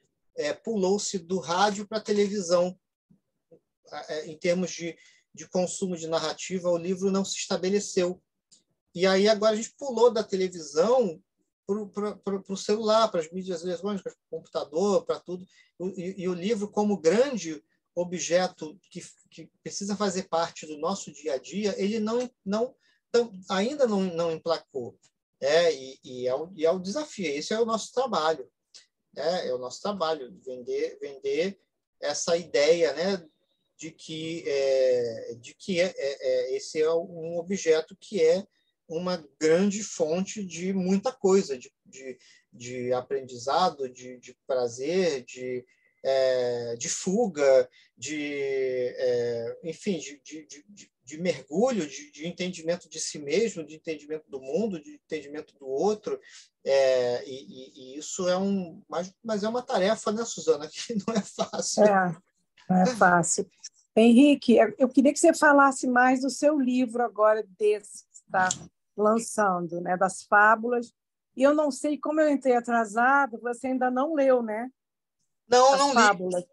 pulou-se do rádio para a televisão. Em termos de consumo de narrativa, o livro não se estabeleceu. E aí agora a gente pulou da televisão para o celular, para as mídias eletrônicas, para o computador, para tudo. E o livro, como grande objeto que precisa fazer parte do nosso dia a dia, ele ainda não emplacou. E é o desafio. Esse é o nosso trabalho. É o nosso trabalho, vender essa ideia, né, de que esse é um objeto que é uma grande fonte de muita coisa, de aprendizado, de prazer, de fuga, enfim, de mergulho, de entendimento de si mesmo, de entendimento do mundo, de entendimento do outro. E isso mas é uma tarefa, né, Suzana, que não é fácil. Não é fácil. Henrique, eu queria que você falasse mais do seu livro agora, desse que está lançando, né, das fábulas. E eu não sei, como eu entrei atrasado, você ainda não leu, né? Não fábulas. Li.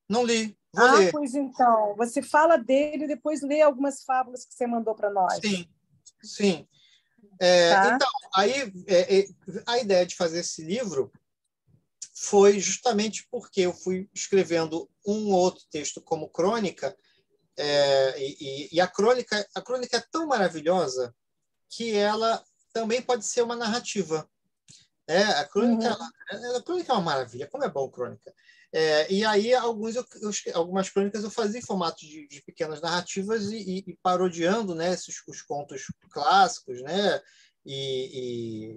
Não li. Vou ler. Pois então, você fala dele e depois lê algumas fábulas que você mandou para nós. Sim. Tá? Então, aí a ideia de fazer esse livro foi justamente porque eu fui escrevendo um ou outro texto como crônica, e a crônica é tão maravilhosa que ela também pode ser uma narrativa. A crônica é uma maravilha, como é bom crônica. E aí algumas crônicas eu fazia em formato de pequenas narrativas e parodiando, né, os contos clássicos, né, e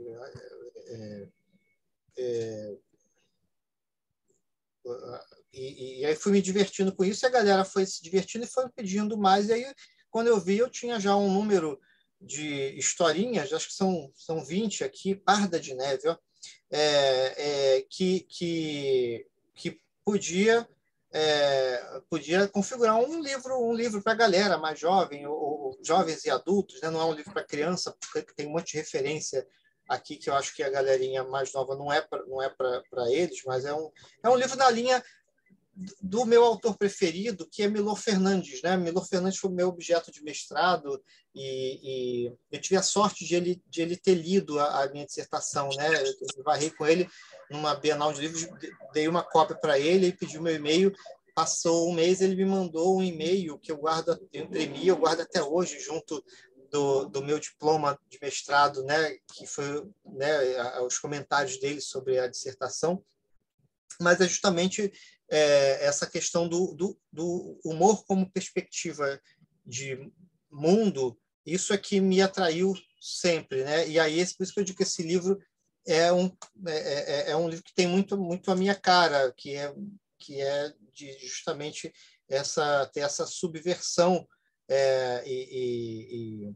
aí fui me divertindo com isso, e a galera foi se divertindo e foi pedindo mais, e aí quando eu vi, eu tinha já um número de historinhas, acho que são 20 aqui, Parda de Neve, ó, que podia configurar um livro para a galera mais jovem, ou jovens e adultos, né? Não é um livro para criança, porque tem um monte de referência aqui que eu acho que a galerinha mais nova não é para eles, mas é um livro na linha do meu autor preferido, que é Milor Fernandes, né? Milor Fernandes foi o meu objeto de mestrado, e eu tive a sorte de ele ter lido a minha dissertação, né? Eu varrei com ele numa Bienal de Livros, dei uma cópia para ele e pedi o meu e-mail. Passou um mês, ele me mandou um e-mail que eu imprimi, eu guardo até hoje, junto do meu diploma de mestrado, né, que foi, né, os comentários dele sobre a dissertação. Mas é justamente essa questão do humor como perspectiva de mundo, isso é que me atraiu sempre, né? E aí, por isso que eu digo que esse livro é um livro que tem muito a minha cara, que é de justamente ter essa subversão e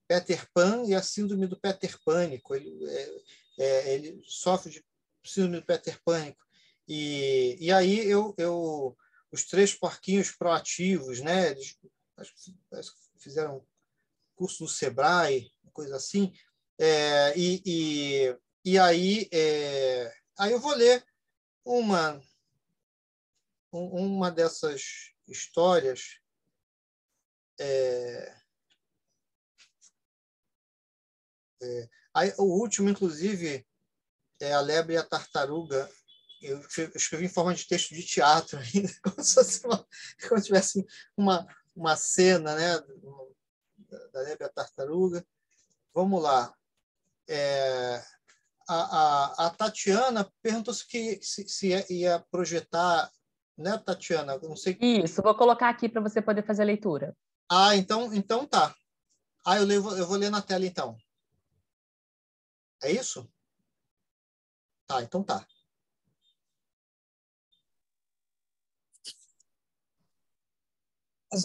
Peter Pan e a síndrome do Peter Pânico. Ele sofre de síndrome do Peter Pânico. E aí os três porquinhos proativos, né? Eles fizeram curso no Sebrae, coisa assim. E aí eu vou ler uma dessas histórias. O último, inclusive, é A Lebre e a Tartaruga. Eu escrevi em forma de texto de teatro ainda, como se tivesse uma cena, né, da Lebre e a Tartaruga. Vamos lá. A Tatiana perguntou se ia projetar, né, Tatiana? Não sei. Isso, vou colocar aqui para você poder fazer a leitura. Então tá. Eu vou ler na tela, então. É isso? Tá, então tá.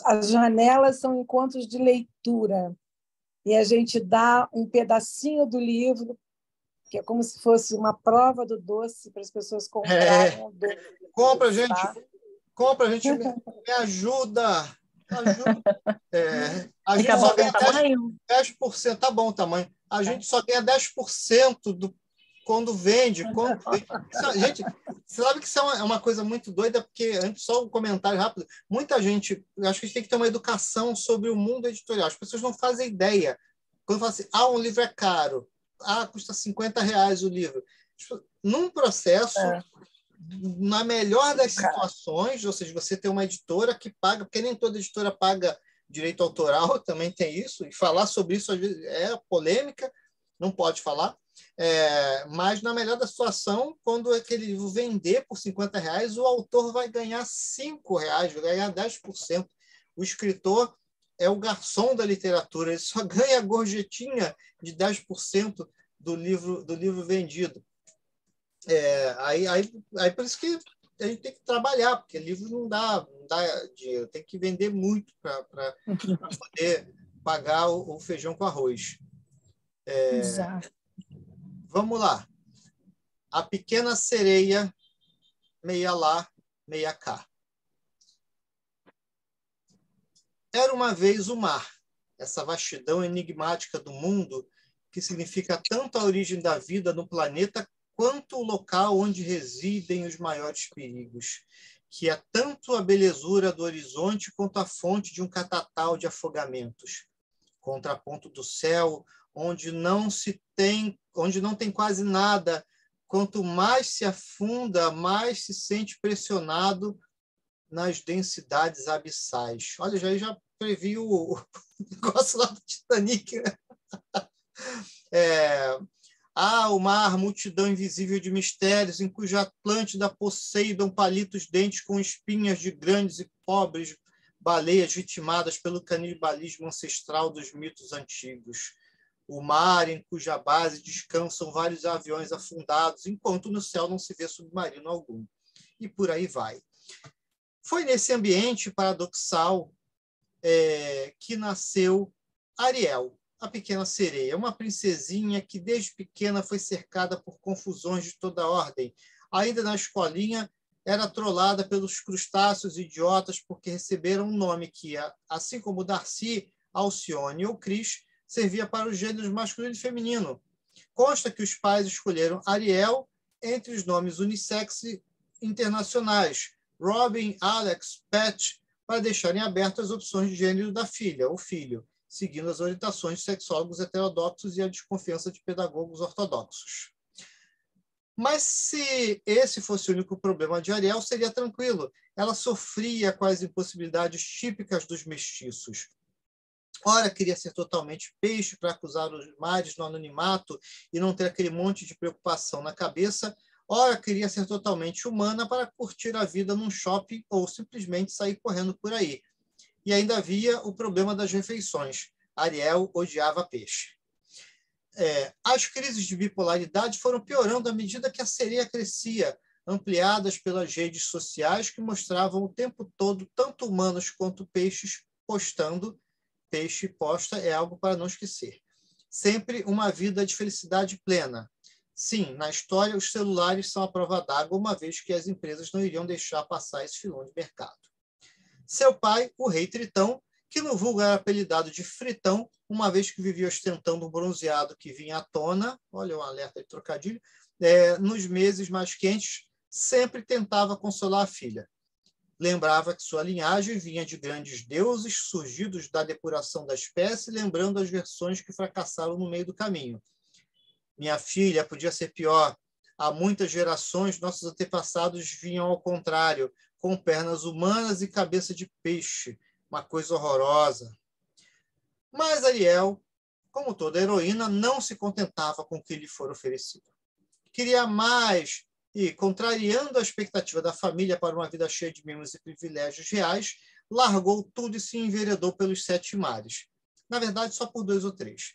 As janelas são encontros de leitura. E a gente dá um pedacinho do livro, que é como se fosse uma prova do doce para as pessoas comprarem o doce. Compra, gente. Tá? Compra, gente. Me ajuda. A gente só ganha 10%. Tá bom o tamanho. A gente só ganha 10% quando vende. Gente, você sabe que isso é uma coisa muito doida, porque, antes, só um comentário rápido, muita gente, acho que a gente tem que ter uma educação sobre o mundo editorial. As pessoas não fazem ideia. Quando falam assim, um livro é caro, custa R$50 o livro. Num processo, na melhor das situações, ou seja, você tem uma editora que paga, porque nem toda editora paga direito autoral, também tem isso, e falar sobre isso às vezes é polêmica, não pode falar. Mas, na melhor da situação, quando aquele livro vender por R$50, o autor vai ganhar R$5, vai ganhar 10%. O escritor é o garçom da literatura, ele só ganha a gorjetinha de 10% do livro vendido. Aí por isso que a gente tem que trabalhar, porque livro não dá dinheiro, tem que vender muito para poder pagar o feijão com arroz. Exato. Vamos lá. A Pequena Sereia, meia lá, meia cá. Era uma vez o mar, essa vastidão enigmática do mundo que significa tanto a origem da vida no planeta quanto o local onde residem os maiores perigos, que é tanto a belezura do horizonte quanto a fonte de um catatal de afogamentos. Contraponto do céu, onde não tem quase nada, quanto mais se afunda, mais se sente pressionado nas densidades abissais. Olha, já previ o negócio lá do Titanic. Né? O mar, multidão invisível de mistérios, em cuja Atlântida posseidam palitos dentes com espinhas de grandes e pobres baleias vitimadas pelo canibalismo ancestral dos mitos antigos. O mar, em cuja base descansam vários aviões afundados, enquanto no céu não se vê submarino algum. E por aí vai. Foi nesse ambiente paradoxal que nasceu Ariel, a Pequena Sereia, uma princesinha que desde pequena foi cercada por confusões de toda ordem. Ainda na escolinha, era trollada pelos crustáceos idiotas porque receberam um nome que, assim como Darcy, Alcione ou Cris, servia para os gêneros masculino e feminino. Consta que os pais escolheram Ariel entre os nomes unissex internacionais, Robin, Alex, Pat, para deixarem abertas as opções de gênero da filha ou filho. seguindo as orientações de sexólogos heterodoxos e a desconfiança de pedagogos ortodoxos. Mas se esse fosse o único problema de Ariel, seria tranquilo. Ela sofria com as impossibilidades típicas dos mestiços. Ora, queria ser totalmente peixe para acusar os mares no anonimato e não ter aquele monte de preocupação na cabeça. Ora, queria ser totalmente humana para curtir a vida num shopping ou simplesmente sair correndo por aí. E ainda havia o problema das refeições. Ariel odiava peixe. As crises de bipolaridade foram piorando à medida que a sereia crescia, ampliadas pelas redes sociais que mostravam o tempo todo tanto humanos quanto peixes postando. Peixe posta é algo para não esquecer. Sempre uma vida de felicidade plena. Sim, na história, os celulares são a prova d'água, uma vez que as empresas não iriam deixar passar esse filão de mercado. Seu pai, o rei Tritão, que no vulgo era apelidado de Fritão, uma vez que vivia ostentando um bronzeado que vinha à tona, olha o alerta de trocadilho, nos meses mais quentes, sempre tentava consolar a filha. Lembrava que sua linhagem vinha de grandes deuses surgidos da depuração da espécie, lembrando as versões que fracassaram no meio do caminho. Minha filha, podia ser pior. Há muitas gerações, nossos antepassados vinham ao contrário, com pernas humanas e cabeça de peixe. Uma coisa horrorosa. Mas Ariel, como toda heroína, não se contentava com o que lhe for oferecido. Queria mais e, contrariando a expectativa da família para uma vida cheia de mimos e privilégios reais, largou tudo e se enveredou pelos 7 mares. Na verdade, só por 2 ou 3.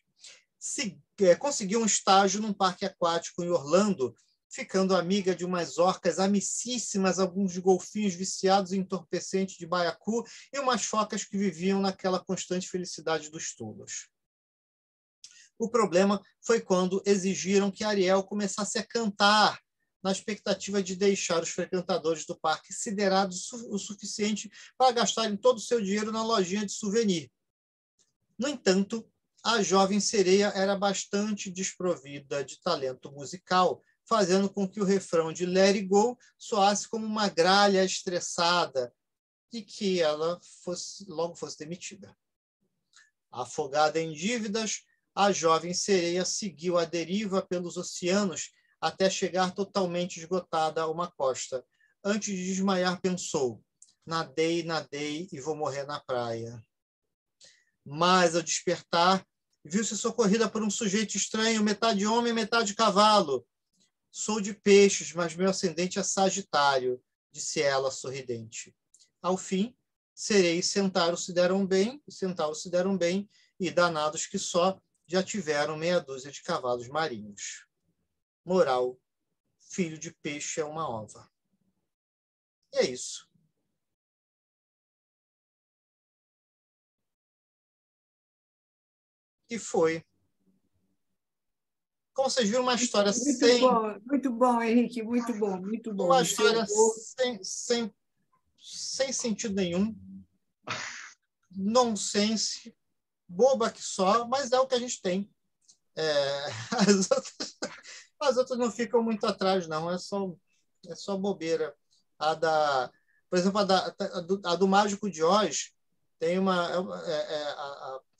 Conseguiu um estágio num parque aquático em Orlando, ficando amiga de umas orcas amicíssimas, alguns golfinhos viciados em entorpecente de baiacu e umas focas que viviam naquela constante felicidade dos tubos. O problema foi quando exigiram que Ariel começasse a cantar, na expectativa de deixar os frequentadores do parque siderados o suficiente para gastarem todo o seu dinheiro na lojinha de souvenir. No entanto, a jovem sereia era bastante desprovida de talento musical, fazendo com que o refrão de Let It Go soasse como uma gralha estressada e que ela logo fosse demitida. Afogada em dívidas, a jovem sereia seguiu a deriva pelos oceanos até chegar totalmente esgotada a uma costa. Antes de desmaiar, pensou: nadei, nadei e vou morrer na praia. Mas, ao despertar, viu-se socorrida por um sujeito estranho, metade homem, metade cavalo. Sou de peixes, mas meu ascendente é Sagitário, disse ela, sorridente. Ao fim, sereia e Centauro se deram bem, e danados que só já tiveram meia dúzia de cavalos marinhos. Moral: filho de peixe é uma ova. E é isso. E foi. Como vocês viram, uma história Muito bom, Henrique, muito bom, muito bom. Uma história sem sentido nenhum. Nonsense. Boba que só, mas é o que a gente tem. As outras não ficam muito atrás, não. É só bobeira. Por exemplo, a do Mágico de Oz tem uma...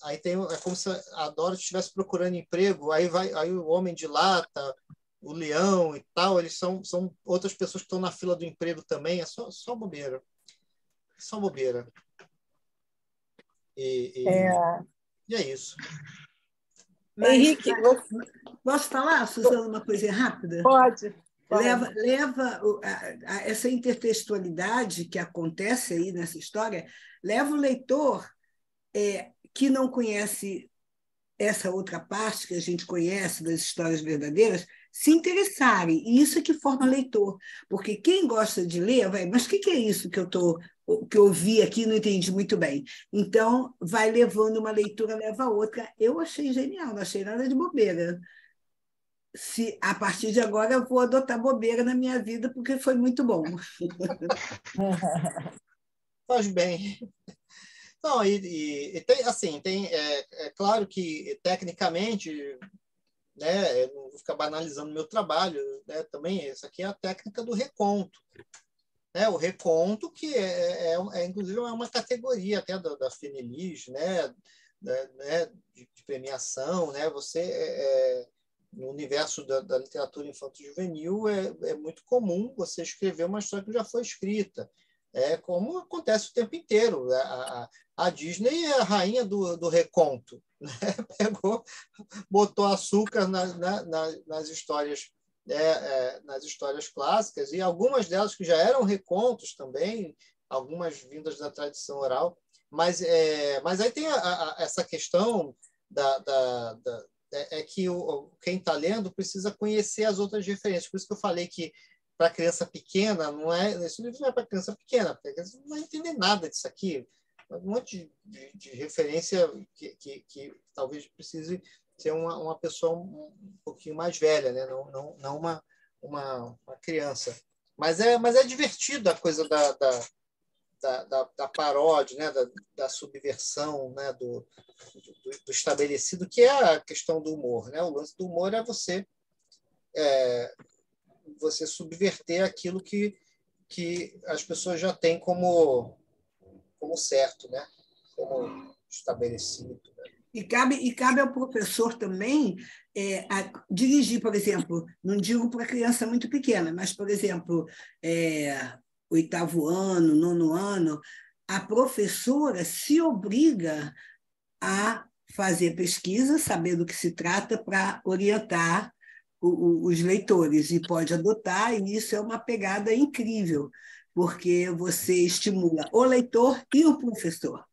aí tem, é como se a Dorothy estivesse procurando emprego, aí o Homem de Lata, o Leão e tal, eles são outras pessoas que estão na fila do emprego também. É só bobeira. Só bobeira. E é isso. Mas, Henrique, posso falar, Suzana, uma coisa rápida? pode. Leva essa intertextualidade que acontece aí nessa história, leva o leitor que não conhece essa outra parte que a gente conhece das histórias verdadeiras, se interessarem. E isso é que forma leitor. Porque quem gosta de ler, mas o que é isso que eu vi aqui e não entendi muito bem? Então, vai levando uma leitura, leva a outra. Eu achei genial, não achei nada de bobeira. A partir de agora, eu vou adotar bobeira na minha vida, porque foi muito bom. Faz bem. Não, tem, assim, é claro que, tecnicamente, né, eu não vou ficar banalizando o meu trabalho, né, também, isso aqui é a técnica do reconto. Né, o reconto, que inclusive é uma categoria até da Fenelis, né, né, de premiação, né? No universo da literatura infanto-juvenil é muito comum você escrever uma história que já foi escrita. É como acontece o tempo inteiro. A Disney é a rainha do reconto, né? Pegou, botou açúcar nas histórias, nas histórias clássicas, e algumas delas que já eram recontos também, algumas vindas da tradição oral. Mas aí tem essa questão que quem está lendo precisa conhecer as outras referências. Por isso que eu falei que para criança pequena, esse livro não é para criança pequena, porque a criança não vai entender nada disso aqui. Um monte de referência que talvez precise ser uma pessoa um pouquinho mais velha, né? Não uma criança. Mas é divertido a coisa da paródia, né? Da subversão, né? do estabelecido, que é a questão do humor, né? O lance do humor é você subverter aquilo que as pessoas já têm como certo, né? Como estabelecido. Né? E cabe ao professor também dirigir, por exemplo, não digo para criança muito pequena, mas, por exemplo, 8º ano, 9º ano, a professora se obriga a fazer pesquisa, saber do que se trata, para orientar os leitores, e pode adotar, e isso é uma pegada incrível, porque você estimula o leitor e o professor.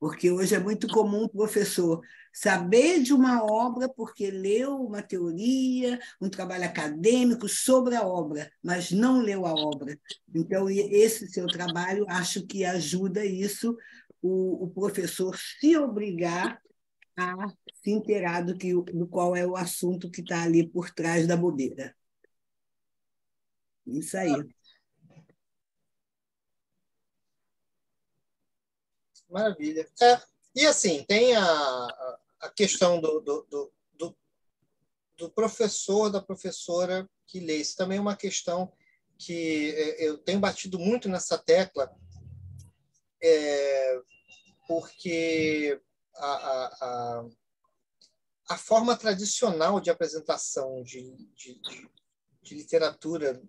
Porque hoje é muito comum o professor saber de uma obra porque leu uma teoria, um trabalho acadêmico sobre a obra, mas não leu a obra. Então, esse seu trabalho, acho que ajuda isso, o professor se obrigar a se inteirar do qual é o assunto que está ali por trás da bobeira. Isso aí. Maravilha. E assim, tem a questão do professor, da professora que lê. Isso também é uma questão que eu tenho batido muito nessa tecla, porque a forma tradicional de apresentação de literatura,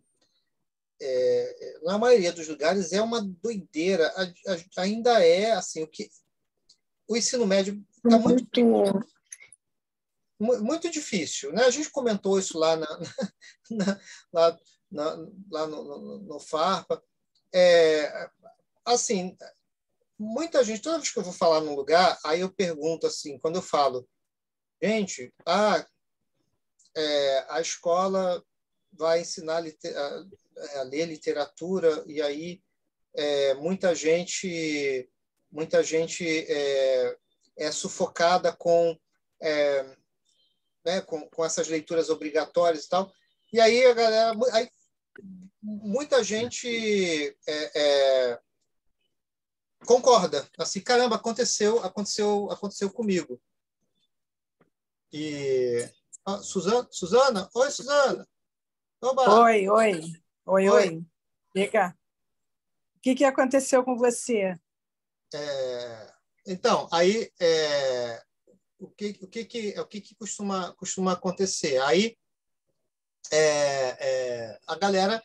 na maioria dos lugares, é uma doideira. Ainda é assim, o ensino médio está muito difícil, né? A gente comentou isso lá lá no Farpa. Assim, muita gente, toda vez que eu vou falar num lugar, aí eu pergunto assim, quando eu falo, gente, a escola vai ensinar a ler literatura, e aí muita gente é sufocada com essas leituras obrigatórias e tal. E aí a galera, muita gente concorda, assim, caramba, aconteceu comigo. E Suzana, oi, Suzana. Oba. Oi. Diga. O que aconteceu com você? Então, aí o que costuma acontecer? Aí a galera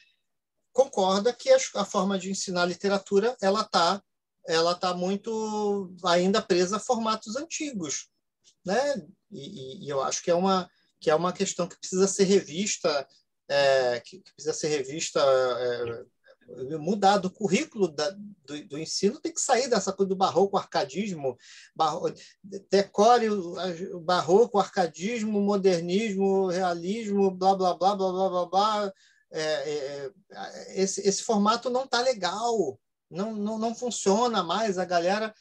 concorda que a forma de ensinar literatura ela tá muito ainda presa a formatos antigos, né? E eu acho que é uma questão que precisa ser revista, mudar do currículo do ensino, tem que sair dessa coisa do barroco, arcadismo, decore o barroco, o arcadismo, modernismo, realismo, blá, blá, blá, blá, blá, blá, blá. Esse formato não está legal, não funciona mais, a galera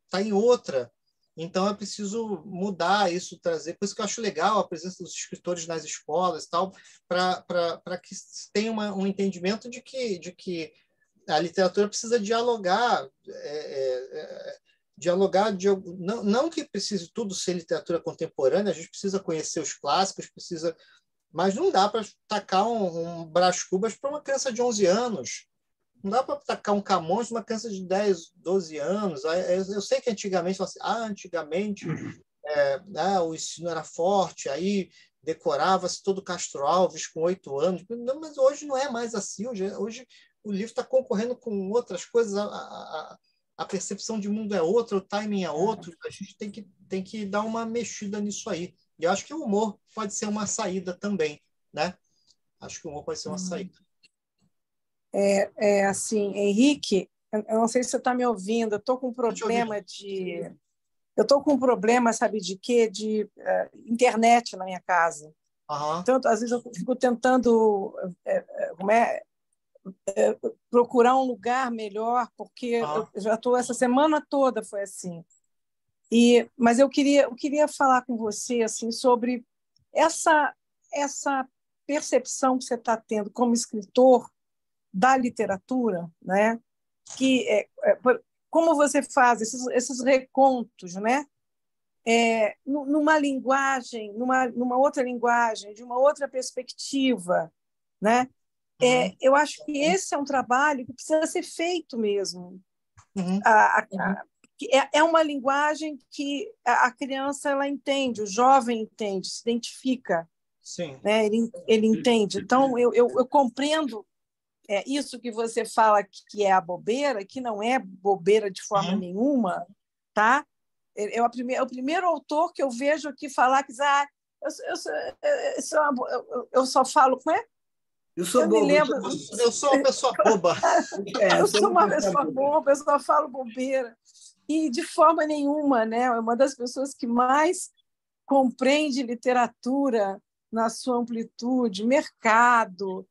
tá em outra. Então é preciso mudar isso, trazer. Por isso que eu acho legal a presença dos escritores nas escolas, tal, para que tenha um entendimento de que a literatura precisa dialogar, não que precise tudo ser literatura contemporânea, a gente precisa conhecer os clássicos, mas não dá para tacar um Brás Cubas para uma criança de 11 anos. Não dá para tacar um Camões numa criança de 10, 12 anos. Eu sei que antigamente, antigamente o ensino era forte, aí decorava-se todo Castro Alves com 8 anos. Não, mas hoje não é mais assim. Hoje o livro está concorrendo com outras coisas, a percepção de mundo é outra, o timing é outro. A gente tem que dar uma mexida nisso aí. E eu acho que o humor pode ser uma saída também, né? Acho que o humor pode ser uma saída. Assim, Henrique, eu não sei se você está me ouvindo, eu estou com um problema Eu estou com um problema, sabe de quê? De internet na minha casa. Então, às vezes, eu fico tentando procurar um lugar melhor, porque eu já estou... Essa semana toda foi assim. Mas eu queria falar com você assim, sobre essa percepção que você está tendo como escritor da literatura, né? Como você faz esses recontos, né? Numa linguagem, numa outra linguagem, de uma outra perspectiva, né? Eu acho que esse é um trabalho que precisa ser feito mesmo. É uma linguagem que a criança ela entende, o jovem entende, se identifica. Sim. Né? Ele entende. Então, eu compreendo isso que você fala que é a bobeira, que não é bobeira de forma nenhuma, tá? É o primeiro autor que eu vejo aqui falar que eu só falo, como é? Eu sou boba. Eu sou uma pessoa boba. Eu sou uma pessoa boba, eu só falo bobeira. E de forma nenhuma, né? É uma das pessoas que mais compreende literatura na sua amplitude, mercado,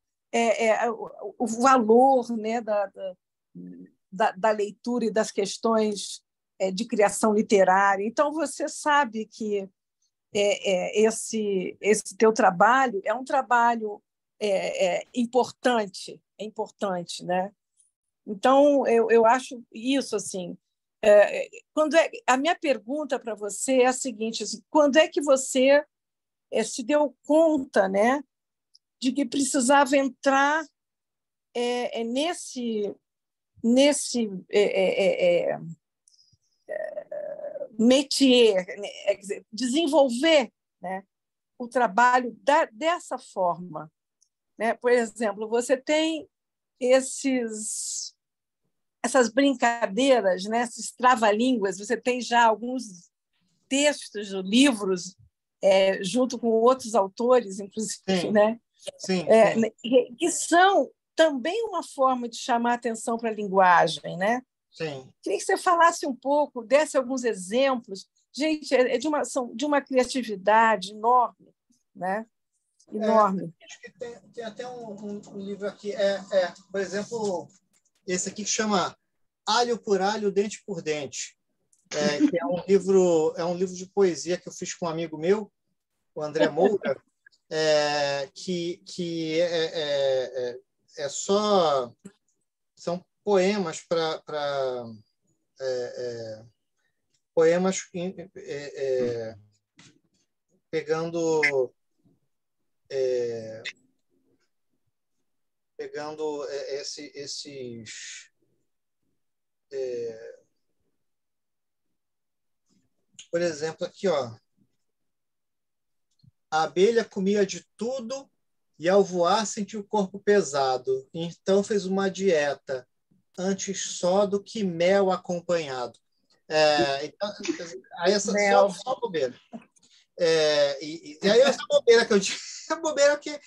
o valor, né, da leitura e das questões de criação literária. Então, você sabe que esse teu trabalho é um trabalho importante, né? Então, eu acho isso assim. A minha pergunta para você é a seguinte: assim, quando é que você se deu conta, né, de que precisava entrar nesse métier, quer dizer, desenvolver, né, o trabalho dessa forma, né? Por exemplo, você tem essas brincadeiras, né, esses trava-línguas, você tem já alguns textos, livros, junto com outros autores, inclusive, sim, né? Sim, que são também uma forma de chamar a atenção para a linguagem, né? Sim. Queria que você falasse um pouco, desse alguns exemplos. Gente, são de uma criatividade enorme, né? Enorme. Acho que tem até um livro aqui, por exemplo, esse aqui que chama Alho por Alho, Dente por Dente, que é um livro de poesia que eu fiz com um amigo meu, o André Moura, que são poemas poemas pegando esses por exemplo, aqui, ó. A abelha comia de tudo e, ao voar, sentiu o corpo pesado. Então fez uma dieta, antes só do que mel acompanhado. Então, aí só bobeira. E aí essa bobeira que eu digo, é bobeira que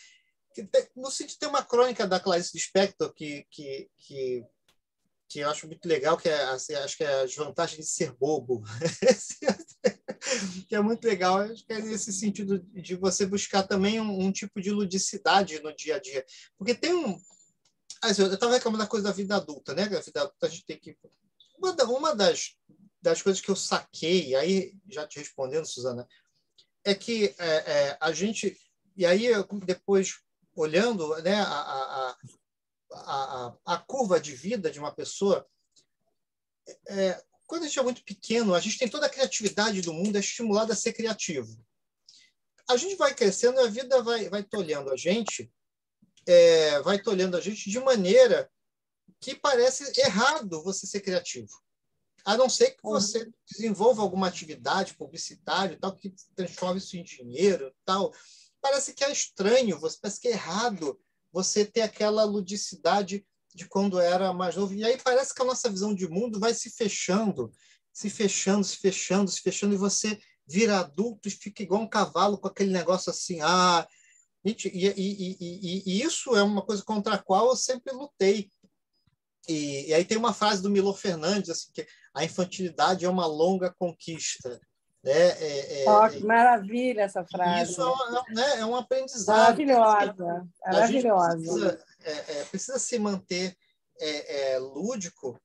no sentido tem uma crônica da Clarice Lispector que eu acho muito legal, que assim, acho que é as vantagens de ser bobo. Que é muito legal, acho que é nesse sentido de você buscar também um tipo de ludicidade no dia a dia. Porque tem assim, eu estava reclamando da coisa da vida adulta, né? A vida adulta a gente tem que... Uma das coisas que eu saquei, aí já te respondendo, Suzana, é que a gente... E aí, depois, olhando, né, a curva de vida de uma pessoa, quando a gente é muito pequeno, a gente tem toda a criatividade do mundo, é estimulado a ser criativo. A gente vai crescendo, a vida vai tolhendo a gente, de maneira que parece errado você ser criativo. A não ser que você desenvolva alguma atividade publicitária, tal, que transforme isso em dinheiro, tal. Parece que é estranho, parece que é errado você ter aquela ludicidade de quando era mais novo. E aí parece que a nossa visão de mundo vai se fechando, se fechando, se fechando, se fechando, e você vira adulto e fica igual um cavalo com aquele negócio assim. E isso é uma coisa contra a qual eu sempre lutei. E aí tem uma frase do Milor Fernandes, assim, que a infantilidade é uma longa conquista. Né? Que maravilha essa frase. Isso é um aprendizado. Maravilhosa, maravilhosa. Precisa se manter lúdico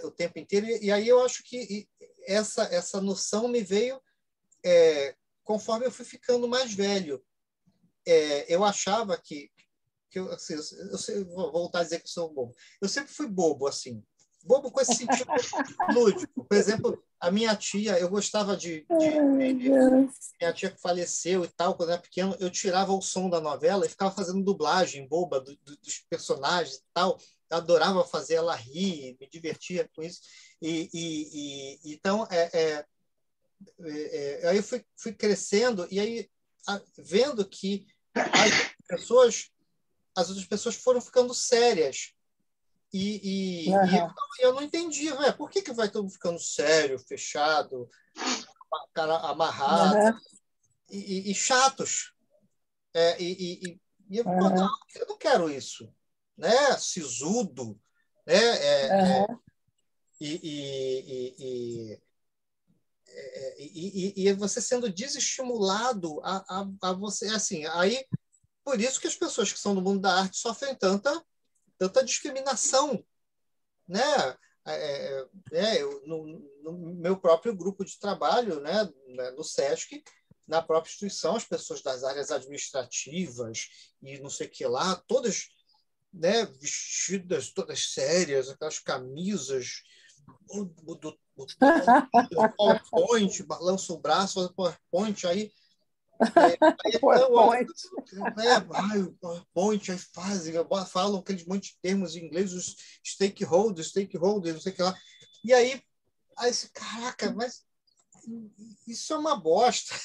o tempo inteiro. E aí eu acho que essa noção me veio conforme eu fui ficando mais velho. Eu achava que assim, eu vou voltar a dizer que eu sou bobo. Eu sempre fui bobo, assim. Bobo com esse sentido lúdico. Por exemplo, a minha tia, eu gostava minha tia que faleceu e tal, quando eu era pequeno, eu tirava o som da novela e ficava fazendo dublagem boba dos personagens e tal. Eu adorava fazer ela rir, me divertia com isso. Então, aí eu fui crescendo e aí vendo que as outras pessoas foram ficando sérias. Eu não entendia, por que vai todo mundo ficando sério, fechado, cara amarrado e chatos? Eu não quero isso, né? Sisudo, né? E você sendo desestimulado a você, assim, aí por isso que as pessoas que são do mundo da arte sofrem tanta discriminação, né? Eu, no meu próprio grupo de trabalho, né, no SESC, na própria instituição, as pessoas das áreas administrativas e não sei o que lá, todas, né, vestidas, todas sérias, aquelas camisas do PowerPoint, balança o braço, faz o PowerPoint, aí PowerPoint, aí falam aqueles monte de termos em inglês, os stakeholders, não sei o que lá. E aí caraca, mas isso é uma bosta.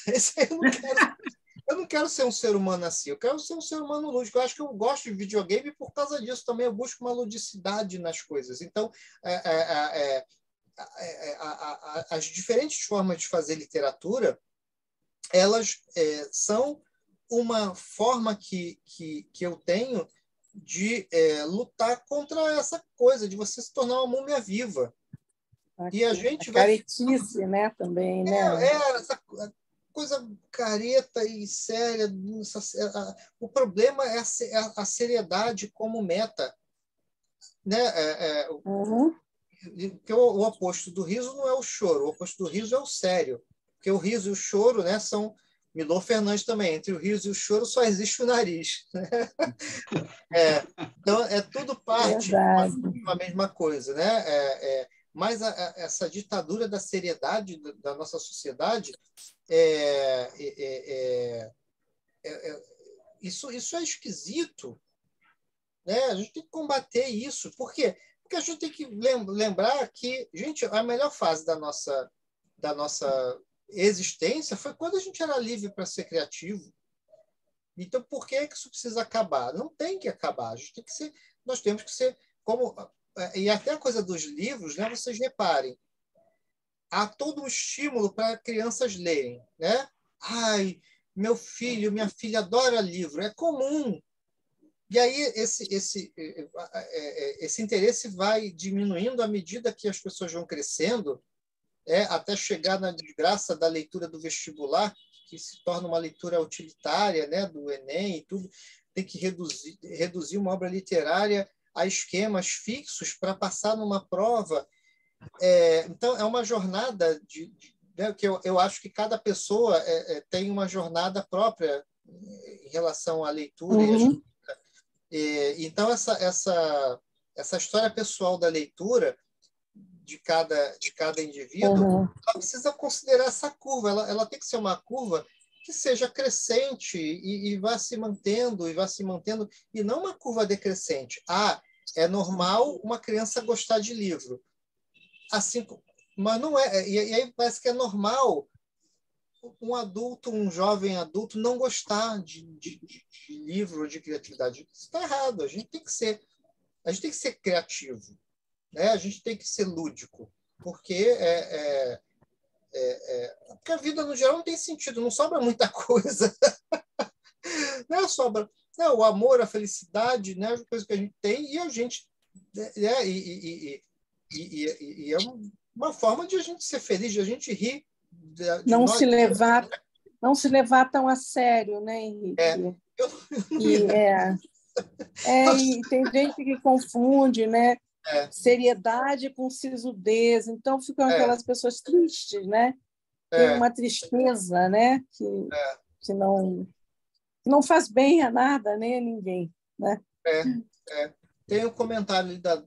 Eu não quero ser um ser humano assim, eu quero ser um ser humano lúdico. Eu acho que eu gosto de videogame por causa disso também. Eu busco uma ludicidade nas coisas. Então, as diferentes formas de fazer literatura, elas são uma forma que eu tenho de vai contra essa coisa de você se tornar uma múmia viva. E a gente caretice, né, também, né? Essa coisa careta e séria. O problema é a seriedade como meta, né? Porque o oposto do riso não é o choro, o oposto do riso é o sério. Porque o riso e o choro, né, são Milor Fernandes também. Entre o riso e o choro só existe o nariz. Então, é tudo parte de uma mesma coisa, né? Mas essa ditadura da seriedade da nossa sociedade, isso é esquisito, né? A gente tem que combater isso. Por quê? Porque a gente tem que lembrar que, gente, a melhor fase da nossa existência foi quando a gente era livre para ser criativo. Então, por que isso precisa acabar? Não tem que acabar. A gente tem que ser, nós temos que ser como... E até a coisa dos livros, né? Vocês reparem, há todo um estímulo para crianças lerem, né? Ai, meu filho, minha filha adora livro. É comum. E aí esse interesse vai diminuindo à medida que as pessoas vão crescendo, até chegar na desgraça da leitura do vestibular, que se torna uma leitura utilitária, né, do Enem e tudo. Tem que reduzir uma obra literária a esquemas fixos para passar numa prova. Então, é uma jornada né, que eu acho que cada pessoa tem uma jornada própria em relação à leitura e à escrita. Então, essa história pessoal da leitura de cada indivíduo, ela precisa considerar essa curva. Ela tem que ser uma curva que seja crescente e vá se mantendo, e não uma curva decrescente. é normal uma criança gostar de livro. Assim, mas não é. E aí parece que é normal um adulto, um jovem adulto, não gostar de livro, de criatividade. Isso está errado. A gente tem que ser criativo, né? A gente tem que ser lúdico, porque porque a vida no geral não tem sentido, não sobra muita coisa. Não sobra, não, o amor, a felicidade, né? As coisas que a gente tem e a gente, né? E é uma forma de a gente ser feliz, de a gente rir de Não nós. não se levar tão a sério, né, Henrique? Eu não me E, lembro. e tem gente que confunde, né, É, seriedade com sisudez. Então ficam é, aquelas pessoas tristes, né? Tem é, uma tristeza, né, que não faz bem a nada, nem a ninguém, né? é. Tem um comentário ali da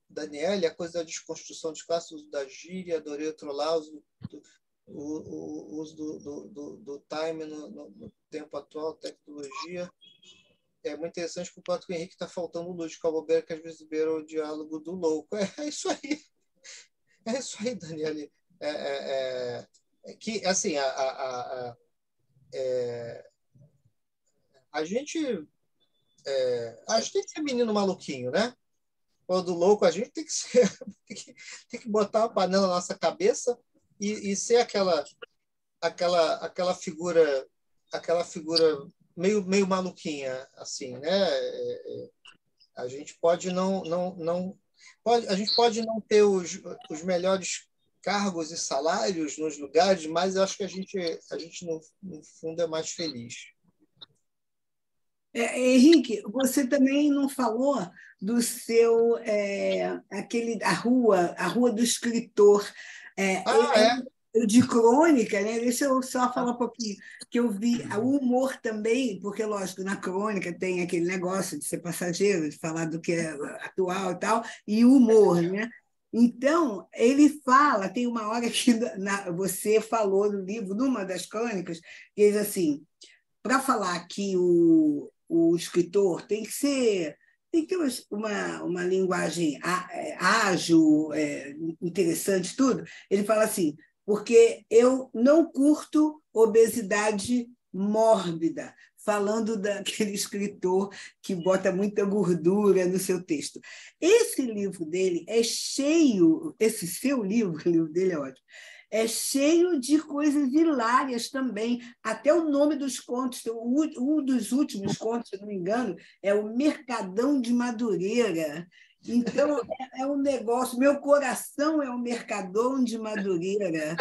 Daniele, a coisa da desconstrução de classes, o uso da gíria, adorei o trollar, o uso do time no tempo atual, tecnologia. É muito interessante que o Pato Henrique está faltando lúdico, a bobeira que às vezes beira o diálogo do louco. É isso aí. É isso aí, Daniele. Que, assim, a gente tem que ser menino maluquinho, né? Quando louco, a gente tem que ser, tem que botar uma panela na nossa cabeça e ser aquela figura meio maluquinha, assim, né? A gente pode a gente pode não ter os melhores cargos e salários nos lugares, mas eu acho que a gente no fundo é mais feliz. Henrique, você também não falou do seu a rua do escritor, É? de crônica, né? Deixa eu só falar um pouquinho, que eu vi o humor também, porque, lógico, na crônica tem aquele negócio de ser passageiro, de falar do que é atual e tal, e o humor, né? Então, ele fala, tem uma hora que você falou no livro, numa das crônicas, que diz assim, para falar que o escritor tem que ter uma linguagem ágil, interessante, tudo. Ele fala assim, porque eu não curto obesidade mórbida, falando daquele escritor que bota muita gordura no seu texto. Esse livro dele é cheio, esse seu livro, o livro dele é ótimo, é cheio de coisas hilárias também. Até o nome dos contos, um dos últimos contos, se não me engano, é o Mercadão de Madureira. Então, é um negócio. Meu coração é um Mercadão de Madureira.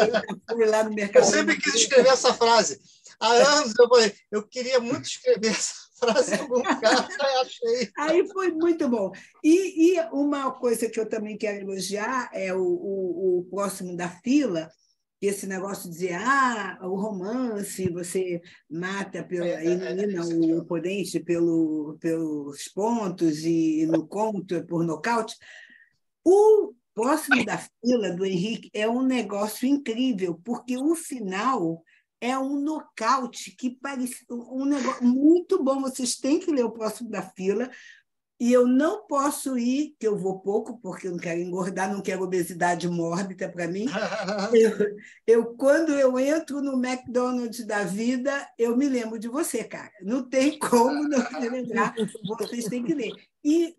Eu fui lá no Eu Mercadão sempre de quis Madureira. escrever essa frase. Há anos eu falei, eu queria muito escrever essa frase em algum lugar, achei. Aí foi muito bom. E uma coisa que eu também quero elogiar é o próximo da fila, esse negócio de dizer, o romance, você mata, elimina o oponente pelos pontos e no conto é por nocaute. O próximo da fila do Henrique é um negócio incrível, porque o final é um nocaute que parece um negócio muito bom. Vocês têm que ler o próximo da fila. E eu não posso ir, que eu vou pouco, porque eu não quero engordar, não quero obesidade mórbida para mim. Quando eu entro no McDonald's da vida, eu me lembro de você, cara. Não tem como não me lembrar, vocês têm que ler. E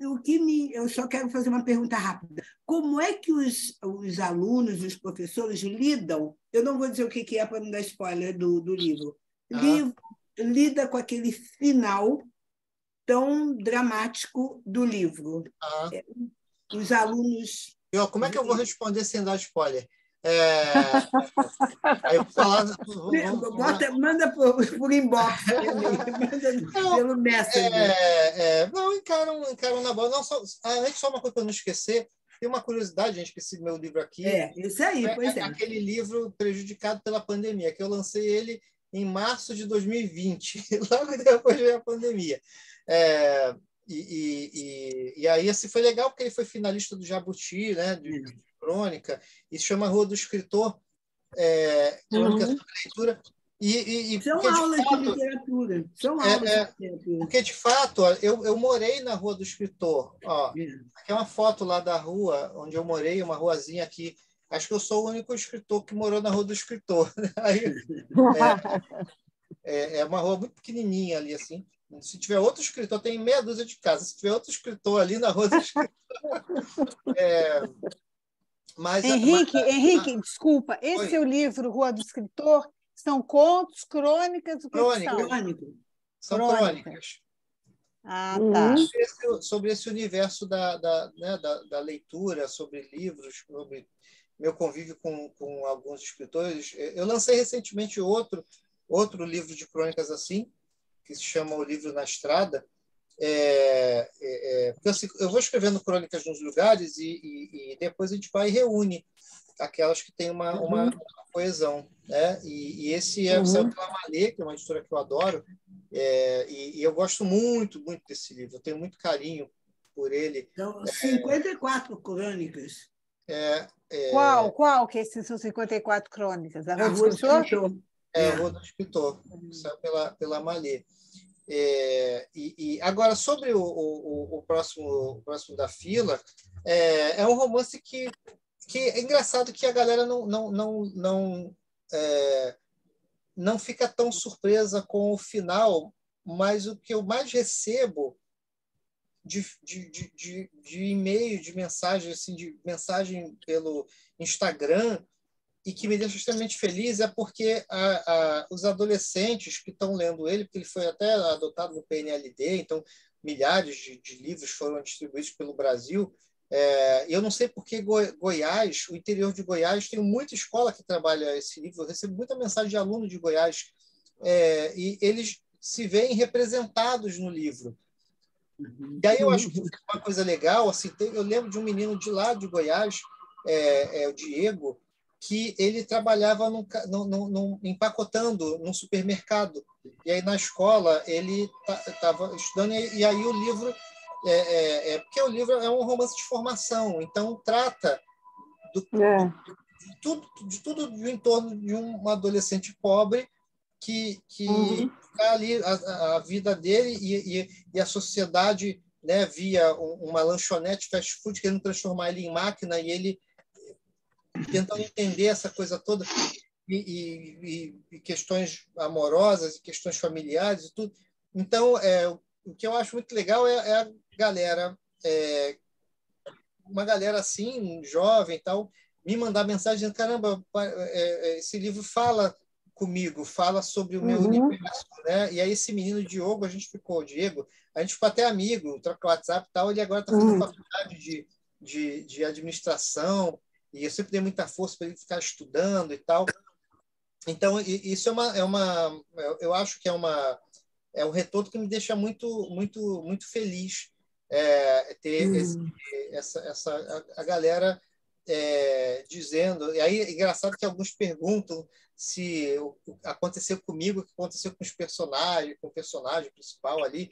eu só quero fazer uma pergunta rápida. Como é que os alunos, os professores lidam? Eu não vou dizer o que é para não dar spoiler do livro. Lida com aquele final tão dramático do livro. Os alunos... Como é que eu vou responder sem dar spoiler? Aí eu vou falar... Manda por inbox, manda pelo Messenger. Não, encaram na bola. Não, antes, só uma coisa para não esquecer, tem uma curiosidade, gente, que esse meu livro aqui isso aí, pois é. Aquele livro prejudicado pela pandemia, que eu lancei ele em março de 2020, logo depois veio a pandemia. E aí assim, foi legal porque ele foi finalista do Jabuti, né, de crônica, e se chama Rua do Escritor, crônica sobre leitura. São porque, aulas de fato, literatura. São aulas de literatura. porque, de fato, ó, eu morei na Rua do Escritor. Ó, aqui é uma foto lá da rua onde eu morei, uma ruazinha aqui. Acho que eu sou o único escritor que morou na Rua do Escritor. Aí, é uma rua muito pequenininha ali, assim. Se tiver outro escritor, tem meia dúzia de casas. Se tiver outro escritor ali na Rua do Escritor... Henrique, desculpa, esse Oi. seu livro, Rua do Escritor, são contos, crônicas, o que Crônicas. são? São crônicas. Ah, tá. Sobre esse universo da leitura, sobre livros, sobre meu convívio com alguns escritores. Eu lancei recentemente outro livro de crônicas assim, que se chama O Livro na Estrada. Porque assim, eu vou escrevendo crônicas nos lugares e depois a gente vai e reúne aquelas que têm uma coesão, né? E esse saiu pela Malê, que é uma editora que eu adoro, e eu gosto muito, muito desse livro. Eu tenho muito carinho por ele. São 54 crônicas. Qual que esses são 54 crônicas? A A Rua do Escritor? A Rua do Escritor, que saiu pela Malê. Agora, sobre o próximo da fila, é um romance que é engraçado que a galera não fica tão surpresa com o final, mas o que eu mais recebo de e-mail, de mensagem, assim, de mensagem pelo Instagram, e que me deixa extremamente feliz é porque os adolescentes que estão lendo ele, porque ele foi até adotado no PNLD, então milhares de livros foram distribuídos pelo Brasil. Eu não sei porque Goiás, o interior de Goiás, tem muita escola que trabalha esse livro. Eu recebo muita mensagem de alunos de Goiás e eles se veem representados no livro. E aí eu acho que uma coisa legal, assim, eu lembro de um menino de lá de Goiás, o Diego, que ele trabalhava empacotando num supermercado. E aí, na escola, ele estava estudando, e aí o livro... porque o livro é um romance de formação, então trata de tudo do entorno de um adolescente pobre que está ali a vida dele e a sociedade, né, via uma lanchonete fast food querendo transformar ele em máquina, e ele tentando entender essa coisa toda, e questões amorosas, questões familiares e tudo. Então, o que eu acho muito legal é a galera, uma galera assim, jovem e tal, me mandar mensagem dizendo: caramba, esse livro fala comigo, fala sobre o meu universo, né? E aí esse menino Diego, a gente ficou até amigo, troca o WhatsApp e tal. Ele agora está fazendo faculdade de administração, e eu sempre dei muita força para ele ficar estudando e tal. Então, isso eu acho que é um retorno que me deixa muito, muito, muito feliz, ter a galera dizendo. E aí é engraçado que alguns perguntam se aconteceu comigo o que aconteceu com os personagens, com o personagem principal ali,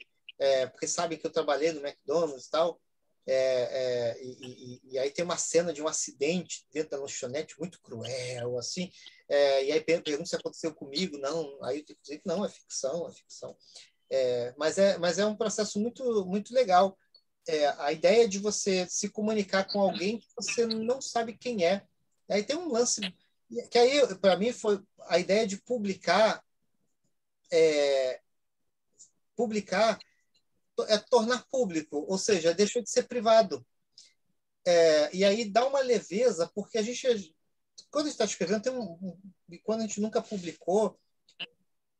porque sabem que eu trabalhei no McDonald's e tal. E aí tem uma cena de um acidente dentro da lanchonete muito cruel, assim, e aí pergunto se aconteceu comigo. Não, aí eu tenho que dizer que não, é ficção. Mas é um processo muito, muito legal. A ideia de você se comunicar com alguém que você não sabe quem é. Aí tem um lance que aí, para mim, foi a ideia de publicar tornar público, ou seja, deixou de ser privado. E aí dá uma leveza, porque a gente, quando a gente está escrevendo, quando a gente nunca publicou,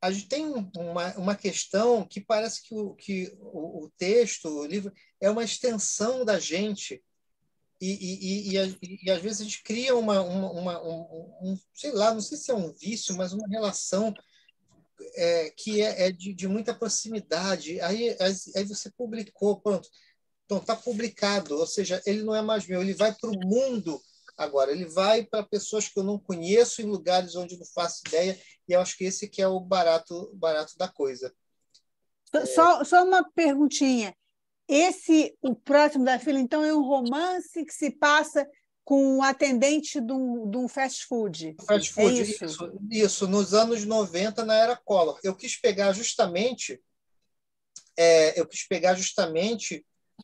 a gente tem uma questão que parece que o texto, o livro, é uma extensão da gente. E às vezes a gente cria sei lá, não sei se é um vício, mas uma relação que é de muita proximidade. Aí você publicou, pronto. Então, está publicado, ou seja, ele não é mais meu, ele vai para o mundo agora, ele vai para pessoas que eu não conheço, em lugares onde eu não faço ideia, e eu acho que esse que é o barato da coisa. Só uma perguntinha. O próximo da fila, então, é um romance que se passa com um atendente de um fast food. Fast É food, isso? isso, nos anos 90, na era Collor. Eu quis pegar justamente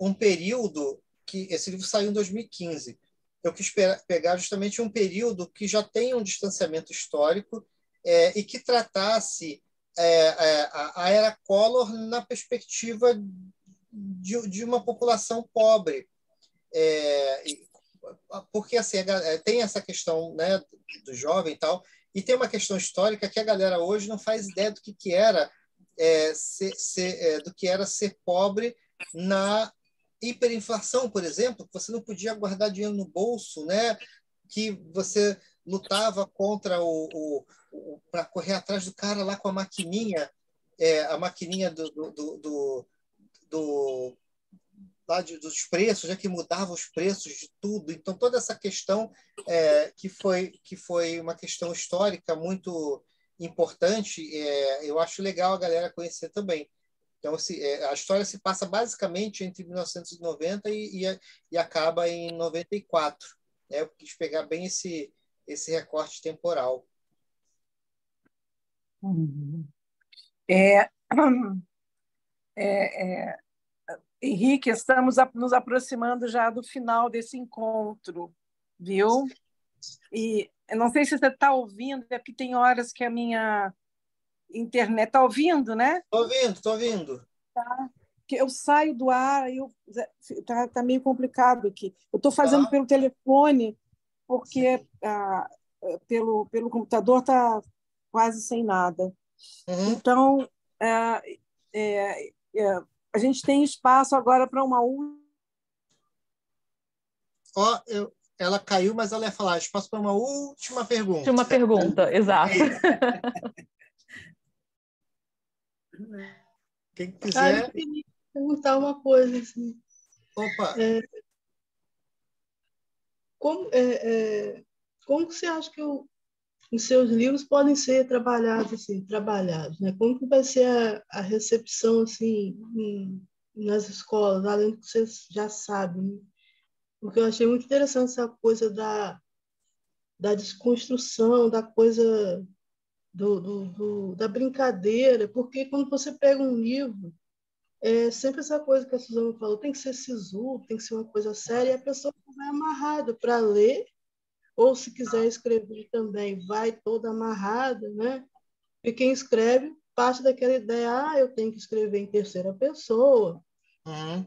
um período que esse livro saiu em 2015. Eu quis pegar justamente um período que já tem um distanciamento histórico e que tratasse a era Collor na perspectiva de uma população pobre. Porque assim, tem essa questão, né, do jovem e tal, e tem uma questão histórica que a galera hoje não faz ideia do que era do que era ser pobre na hiperinflação, por exemplo, que você não podia guardar dinheiro no bolso, né? Que você lutava contra para correr atrás do cara lá com a maquininha do lá dos preços, que mudava os preços de tudo. Então, toda essa questão que foi uma questão histórica muito importante, eu acho legal a galera conhecer também. Então, a história se passa basicamente entre 1990 e acaba em 94. Né? Eu quis pegar bem esse recorte temporal. Uhum. Henrique, estamos nos aproximando já do final desse encontro, viu? E eu não sei se você está ouvindo, é porque tem horas que a minha internet está ouvindo, né? Estou ouvindo. Tá. Que eu saio do ar e tá meio complicado aqui. Eu estou fazendo pelo telefone, porque pelo computador está quase sem nada. Uhum. Então, a gente tem espaço agora para uma última. Ela caiu, mas ela ia falar espaço para uma última pergunta. Última pergunta, exato. Quem quiser. Eu queria perguntar uma coisa. Assim. Opa! Como você acha que os seus livros podem ser trabalhados, né? Como que vai ser a recepção assim, nas escolas, além do que vocês já sabem? Né? Porque eu achei muito interessante essa coisa da desconstrução, da coisa da brincadeira, porque quando você pega um livro, sempre essa coisa que a Suzana falou, tem que ser sisudo, tem que ser uma coisa séria, e a pessoa vai amarrada para ler, ou se quiser escrever também, vai toda amarrada, né? E quem escreve parte daquela ideia, eu tenho que escrever em terceira pessoa, Uhum.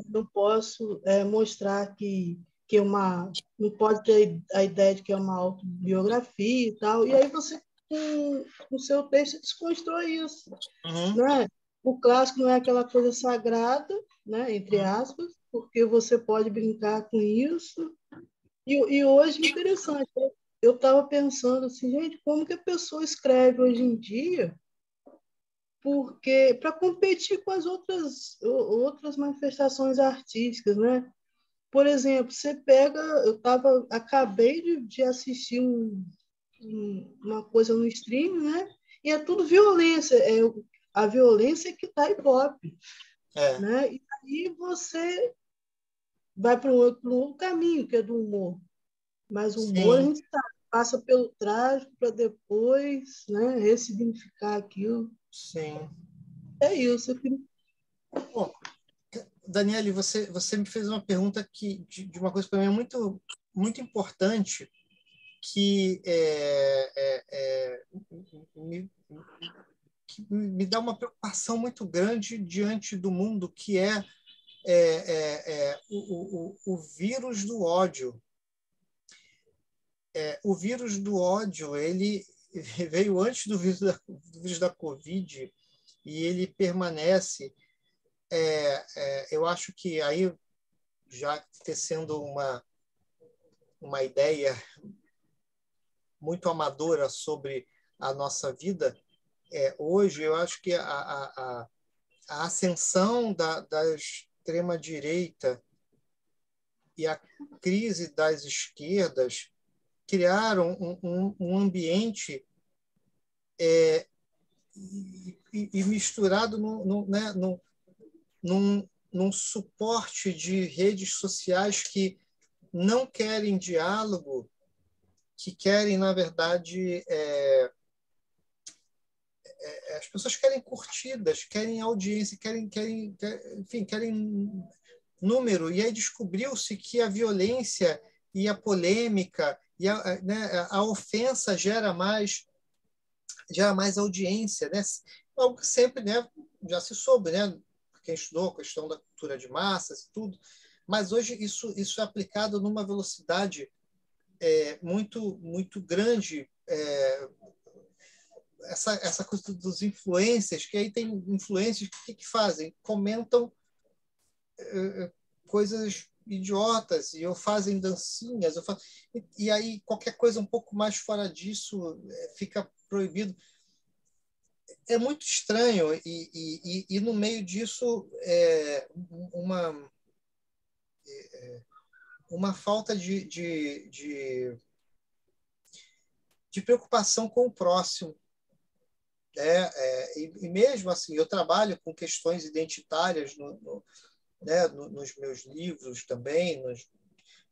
não posso mostrar que não pode ter a ideia de que é uma autobiografia e tal, e aí você, com o seu texto, desconstrói isso. Uhum. Né? O clássico não é aquela coisa sagrada, né, entre aspas, porque você pode brincar com isso. E hoje, interessante, eu estava pensando assim, gente, como que a pessoa escreve hoje em dia, porque para competir com as outras manifestações artísticas, né? Por exemplo, você pega, acabei de assistir uma coisa no stream, né? E é tudo violência, a violência que está hip-hop, né? E aí você vai para um outro caminho, que é do humor. Mas o humor, a gente passa pelo trágico para depois, né, ressignificar aquilo. Sim. É isso. Bom, Daniele, você me fez uma pergunta de uma coisa para mim muito, muito importante, que me dá uma preocupação muito grande diante do mundo, que é o vírus do ódio. O vírus do ódio, ele veio antes do vírus da Covid, e ele permanece. Eu acho que aí, já tecendo uma ideia muito amadora sobre a nossa vida, hoje eu acho que a ascensão da extrema-direita e a crise das esquerdas criaram um ambiente e misturado num suporte de redes sociais que não querem diálogo, que querem, na verdade, as pessoas querem curtidas, querem audiência, enfim, querem número. E aí descobriu-se que a violência e a polêmica e a ofensa gera mais audiência, né? Algo que sempre, né, já se soube, né? Quem estudou a questão da cultura de massas e tudo, mas hoje isso é aplicado numa velocidade muito grande. Essa coisa dos influencers, que aí tem influencers que fazem? Comentam coisas idiotas, ou fazem dancinhas, e aí qualquer coisa um pouco mais fora disso fica proibido. É muito estranho, e no meio disso uma falta de preocupação com o próximo. E mesmo assim, eu trabalho com questões identitárias nos meus livros também.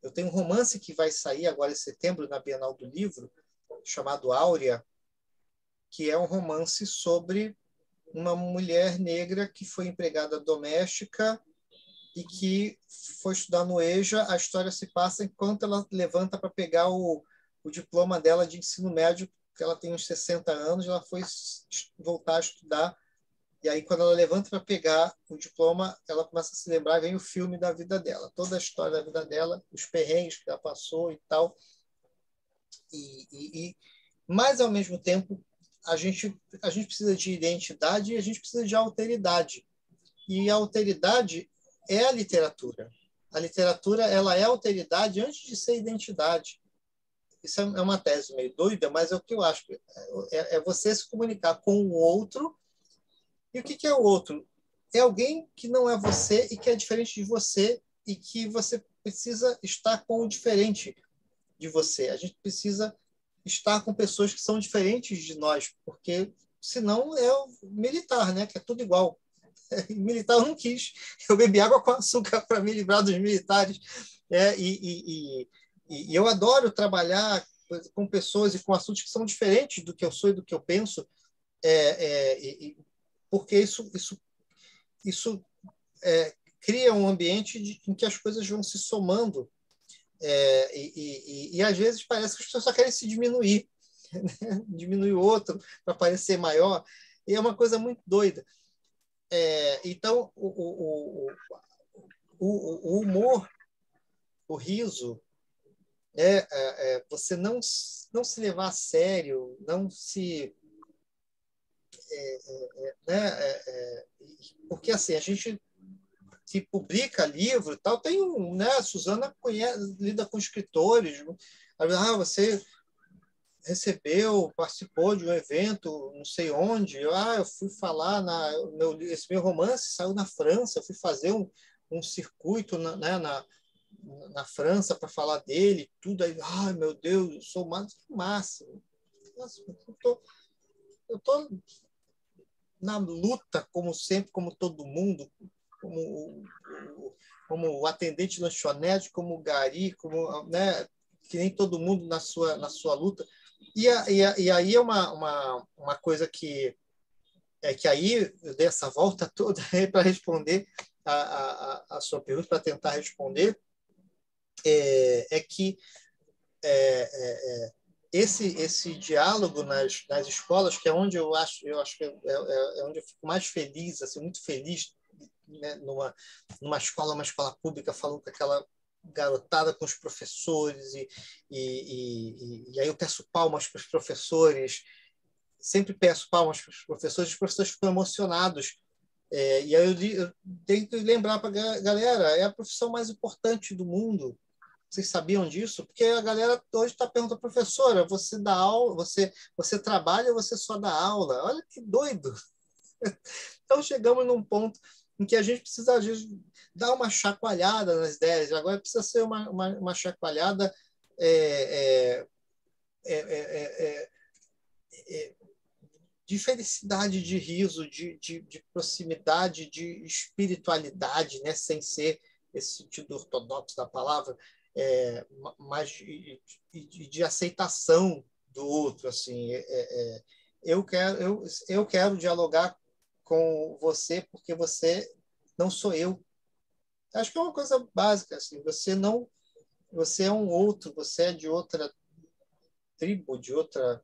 Eu tenho um romance que vai sair agora em setembro na Bienal do Livro, chamado Áurea, que é um romance sobre uma mulher negra que foi empregada doméstica e que foi estudar no EJA. A história se passa enquanto ela levanta para pegar o diploma dela de ensino médio, que ela tem uns 60 anos, ela foi voltar a estudar. E aí, quando ela levanta para pegar o diploma, ela começa a se lembrar, vem o filme da vida dela, toda a história da vida dela, os perrengues que ela passou e tal. Mas, ao mesmo tempo, a gente precisa de identidade e a gente precisa de alteridade. E a alteridade é a literatura. A literatura, ela é alteridade antes de ser identidade. Isso é uma tese meio doida, mas é o que eu acho. É você se comunicar com o outro. E o que é o outro? É alguém que não é você e que é diferente de você e que você precisa estar com o diferente de você. A gente precisa estar com pessoas que são diferentes de nós, porque senão é o militar, né? Que é tudo igual. Militar eu não quis. Eu bebi água com açúcar para me livrar dos militares. E eu adoro trabalhar com pessoas e com assuntos que são diferentes do que eu sou e do que eu penso, porque isso cria um ambiente em que as coisas vão se somando. E às vezes parece que as pessoas só querem se diminuir, né? Diminuir o outro para parecer maior, e é uma coisa muito doida. Então, o humor, o riso, você não se levar a sério, não se... porque assim, a gente que publica livro e tal, tem né, a Suzana lida com escritores. Você participou de um evento, não sei onde. Eu fui falar esse meu romance saiu na França, eu fui fazer um circuito na França para falar dele, tudo aí. Meu Deus, eu sou o máximo. Nossa, eu tô na luta, como sempre, como todo mundo, como o atendente de lanchonete, como o gari, né, que nem todo mundo na sua luta. E aí é uma coisa que aí eu dei essa volta toda para responder a sua pergunta, para tentar responder, que esse diálogo nas escolas, que é onde eu acho que é onde eu fico mais feliz, assim, muito feliz, né, numa escola, uma escola pública, falando com aquela garotada, com os professores, e aí eu peço palmas para os professores, sempre peço palmas para os professores ficam emocionados. E aí eu tenho que lembrar para a galera, é a profissão mais importante do mundo. Vocês sabiam disso? Porque a galera hoje está perguntando, professora, você dá aula, você trabalha ou você só dá aula? Olha que doido! Então chegamos num ponto em que a gente precisa, às vezes, dar uma chacoalhada nas ideias. Agora precisa ser uma chacoalhada de felicidade, de riso, de proximidade, de espiritualidade, né? Sem ser esse sentido ortodoxo da palavra. mas de aceitação do outro. Assim, eu quero dialogar com você porque você não sou eu. Acho que é uma coisa básica. Assim, você é um outro, você é de outra tribo, de outra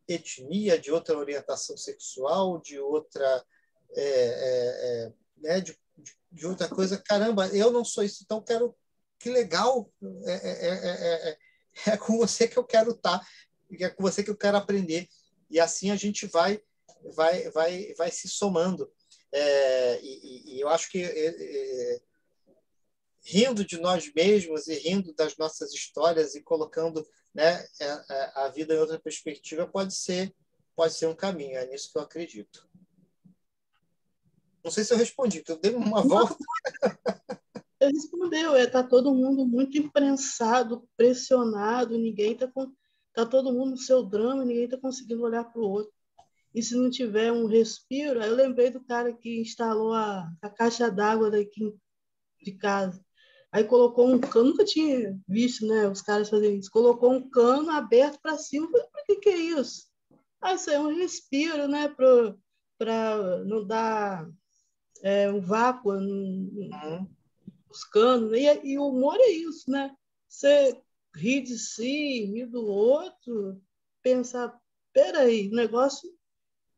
etnia, de outra orientação sexual, de outra né, de outra coisa. Caramba, eu não sou isso, então quero. Que legal! É com você que eu quero estar, é com você que eu quero aprender. E assim a gente vai se somando. E eu acho que rindo de nós mesmos e rindo das nossas histórias e colocando, né, a vida em outra perspectiva pode ser um caminho. É nisso que eu acredito. Não sei se eu respondi, porque eu dei uma volta. Ele respondeu, tá todo mundo muito imprensado, pressionado, ninguém tá todo mundo no seu drama, ninguém está conseguindo olhar para o outro. E se não tiver um respiro, aí eu lembrei do cara que instalou a caixa d'água daqui de casa. Aí colocou um cano, nunca tinha visto, né, os caras fazerem isso. Colocou um cano aberto para cima. Eu falei, para que é isso? Ah, isso é um respiro, né, para não dar um vácuo nos canos. E o humor é isso, né? Você ri de si, ri do outro, pensar, peraí, o negócio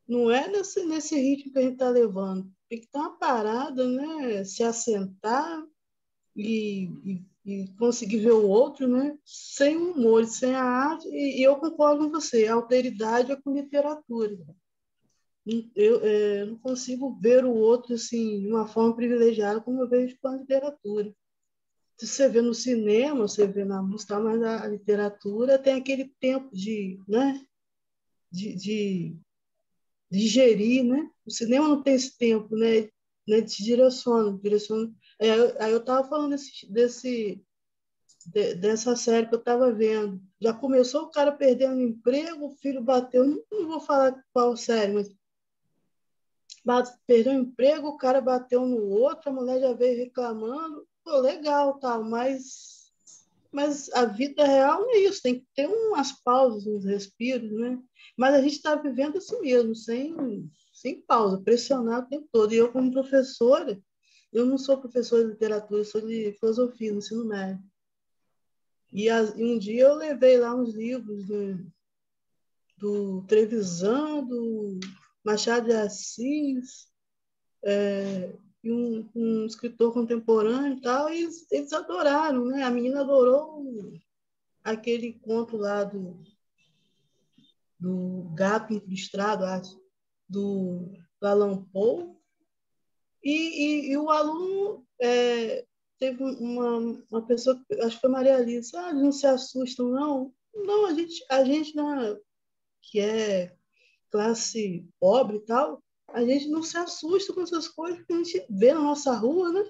não é nesse ritmo que a gente está levando. Tem que ter uma parada, né? Se assentar e conseguir ver o outro, né? Sem humor, sem a arte. E eu concordo com você, a alteridade é com literatura. Eu não consigo ver o outro assim, de uma forma privilegiada como eu vejo com a literatura. Se você vê no cinema, você vê na música, mas a literatura tem aquele tempo né? de digerir, né? O cinema não tem esse tempo, né? Te direciona. Aí eu estava falando dessa série que eu estava vendo. Já começou o cara perdendo o emprego, o filho bateu, não vou falar qual série, mas perdeu o emprego, o cara bateu no outro, a mulher já veio reclamando. Pô, legal, tal, mas a vida real não é isso, tem que ter umas pausas, uns respiros, né? Mas a gente está vivendo assim mesmo, sem pausa, pressionado o tempo todo. E eu, como professora, eu não sou professora de literatura, eu sou de filosofia no ensino médio. E um dia eu levei lá uns livros do Trevisan, do Machado de Assis, e um escritor contemporâneo e tal, e eles adoraram, né? A menina adorou aquele conto lá do Gato Incrustado, acho, do Allan Poe, e o aluno teve uma pessoa, acho que foi Maria Alice, não se assustam, não. Não, a gente que é classe pobre e tal, a gente não se assusta com essas coisas que a gente vê na nossa rua, né?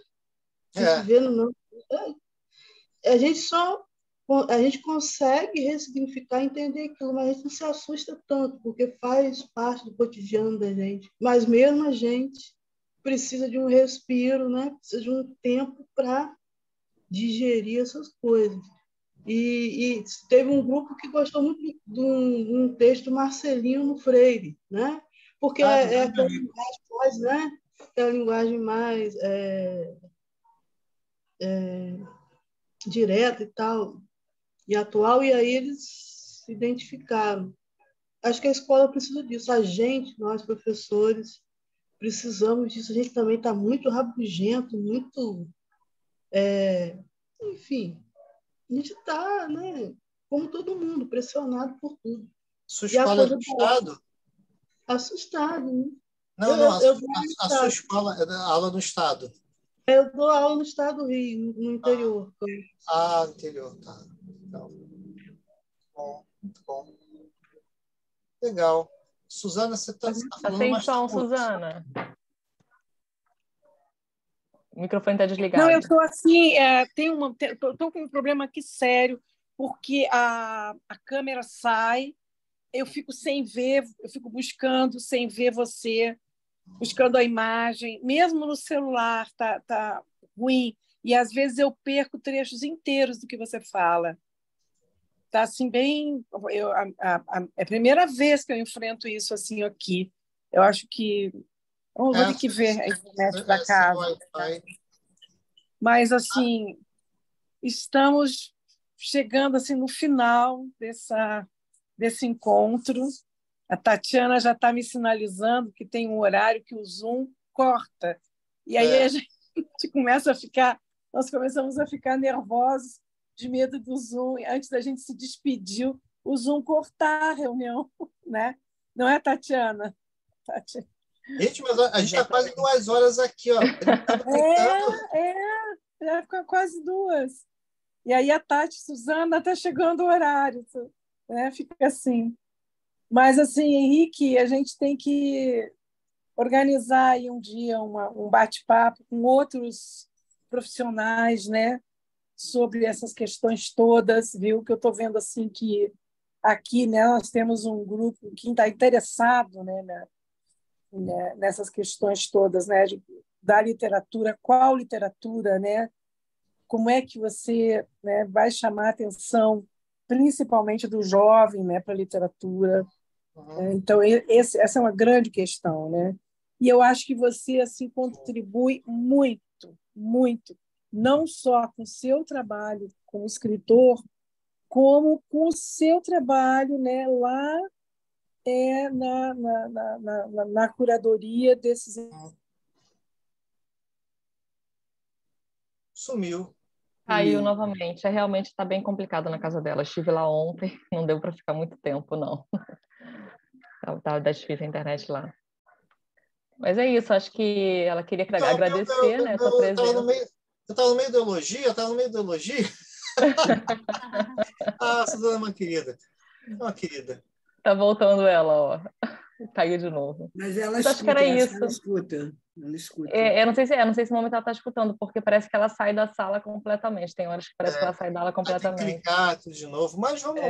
A gente vê no a gente consegue ressignificar, entender aquilo, mas a gente não se assusta tanto, porque faz parte do cotidiano da gente. Mas mesmo a gente precisa de um respiro, né? Precisa de um tempo para digerir essas coisas. E teve um grupo que gostou muito de um texto do Marcelino Freire, né? Porque é aquela linguagem mais, né? Aquela linguagem mais direta e tal, e atual, e aí eles se identificaram. Acho que a escola precisa disso. A gente, nós professores, precisamos disso. A gente também está muito rabugento, muito... enfim, a gente está, né, como todo mundo, pressionado por tudo. Sua E a escola é coisa do Estado? assustado, né? Não, a sua escola é aula no Estado. Eu dou aula no estado do Rio, no interior. Interior, tá. Então, muito bom. Legal. Suzana, você está falando sem mais som, tempo. Suzana. O microfone está desligado. Não, eu estou assim, estou com um problema aqui sério, porque a câmera sai, eu fico sem ver, eu fico buscando sem ver você, buscando a imagem, mesmo no celular tá ruim. e às vezes eu perco trechos inteiros do que você fala. Tá assim bem, é a primeira vez que eu enfrento isso assim aqui. Eu acho que vou ter que ver a internet da casa. Mas assim, estamos chegando assim no final desse encontro. A Tatiana já está me sinalizando que tem um horário que o Zoom corta. E aí a gente começa a ficar, nós começamos a ficar nervosos de medo do Zoom. Antes da gente se despedir, o Zoom cortar a reunião, né? Não é, Tatiana? Tatiana. Gente, mas a gente está quase 2 horas aqui, ó. Já fica quase 2. E aí a Tati, Suzana, está chegando o horário, né? Fica assim. Mas, assim, Henrique, a gente tem que organizar aí um dia um bate-papo com outros profissionais, né? Sobre essas questões todas, viu? Que eu estou vendo assim que aqui, né, nós temos um grupo que está interessado, né, nessas questões todas, né, da literatura, qual literatura, né? Como é que você, né, vai chamar a atenção, principalmente do jovem, né, para a literatura? Então, essa é uma grande questão, né? E eu acho que você assim contribui muito, muito, não só com o seu trabalho como escritor, como com o seu trabalho, né, lá na curadoria desses. Sumiu. Caiu novamente. Realmente está bem complicado na casa dela. Estive lá ontem, não deu para ficar muito tempo, não. Tá difícil a internet lá. Mas é isso, acho que ela queria agradecer, né, a tua presença. Eu estava no meio do elogio, Ah, Suzana é uma querida. É uma querida. Tá voltando ela, ó. Caiu de novo. Mas ela Mas escuta, acho que era isso. ela escuta. Ela escuta. Eu não sei se no momento ela está escutando, porque parece que ela sai da sala completamente. Tem horas que parece que ela sai dela completamente. Tem que clicar tudo de novo, mas vamos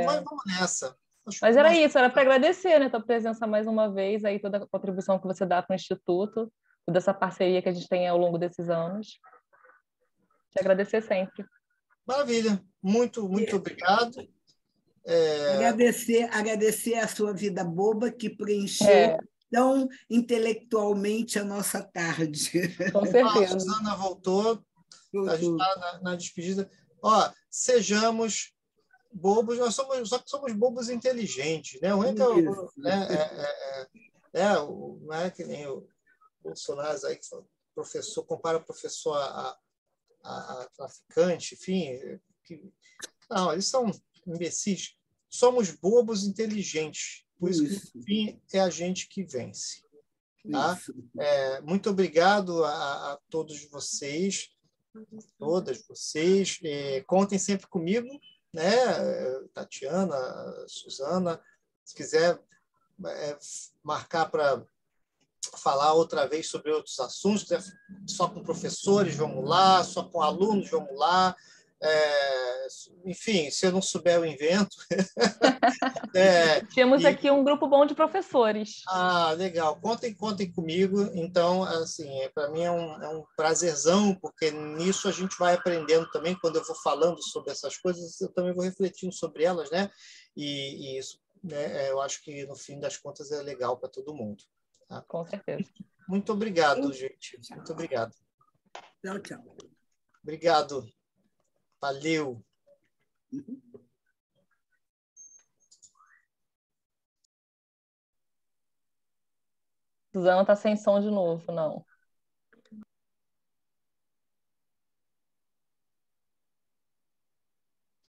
nessa. Mas era isso, era para agradecer, né, tua presença mais uma vez, aí toda a contribuição que você dá para o Instituto, toda essa parceria que a gente tem ao longo desses anos. Te agradecer sempre. Maravilha. Muito, muito obrigado. Agradecer a sua vida boba que preencheu tão intelectualmente a nossa tarde. Com certeza. A Suzana voltou. A gente está na despedida. Ó, sejamos bobos, só que somos bobos inteligentes, né? O único não é que nem o Bolsonaro aí que professor compara o professor a traficante, enfim, não, eles são imbecis. Somos bobos inteligentes, por isso que no fim é a gente que vence. Tá? Muito obrigado a todos vocês, todas vocês. Contem sempre comigo, né? Tatiana, Suzana, se quiser marcar para falar outra vez sobre outros assuntos, só com professores, vamos lá, só com alunos, vamos lá. Enfim, se eu não souber, eu invento. Tínhamos aqui um grupo bom de professores. Legal. Contem comigo. Então, assim, para mim é um prazerzão, porque nisso a gente vai aprendendo também. Quando eu vou falando sobre essas coisas, eu também vou refletindo sobre elas, né? E isso, né, eu acho que, no fim das contas, é legal para todo mundo. Tá? Com certeza. Muito obrigado, gente. Muito obrigado. Tchau. Obrigado. Valeu. Suzana está sem som de novo, não.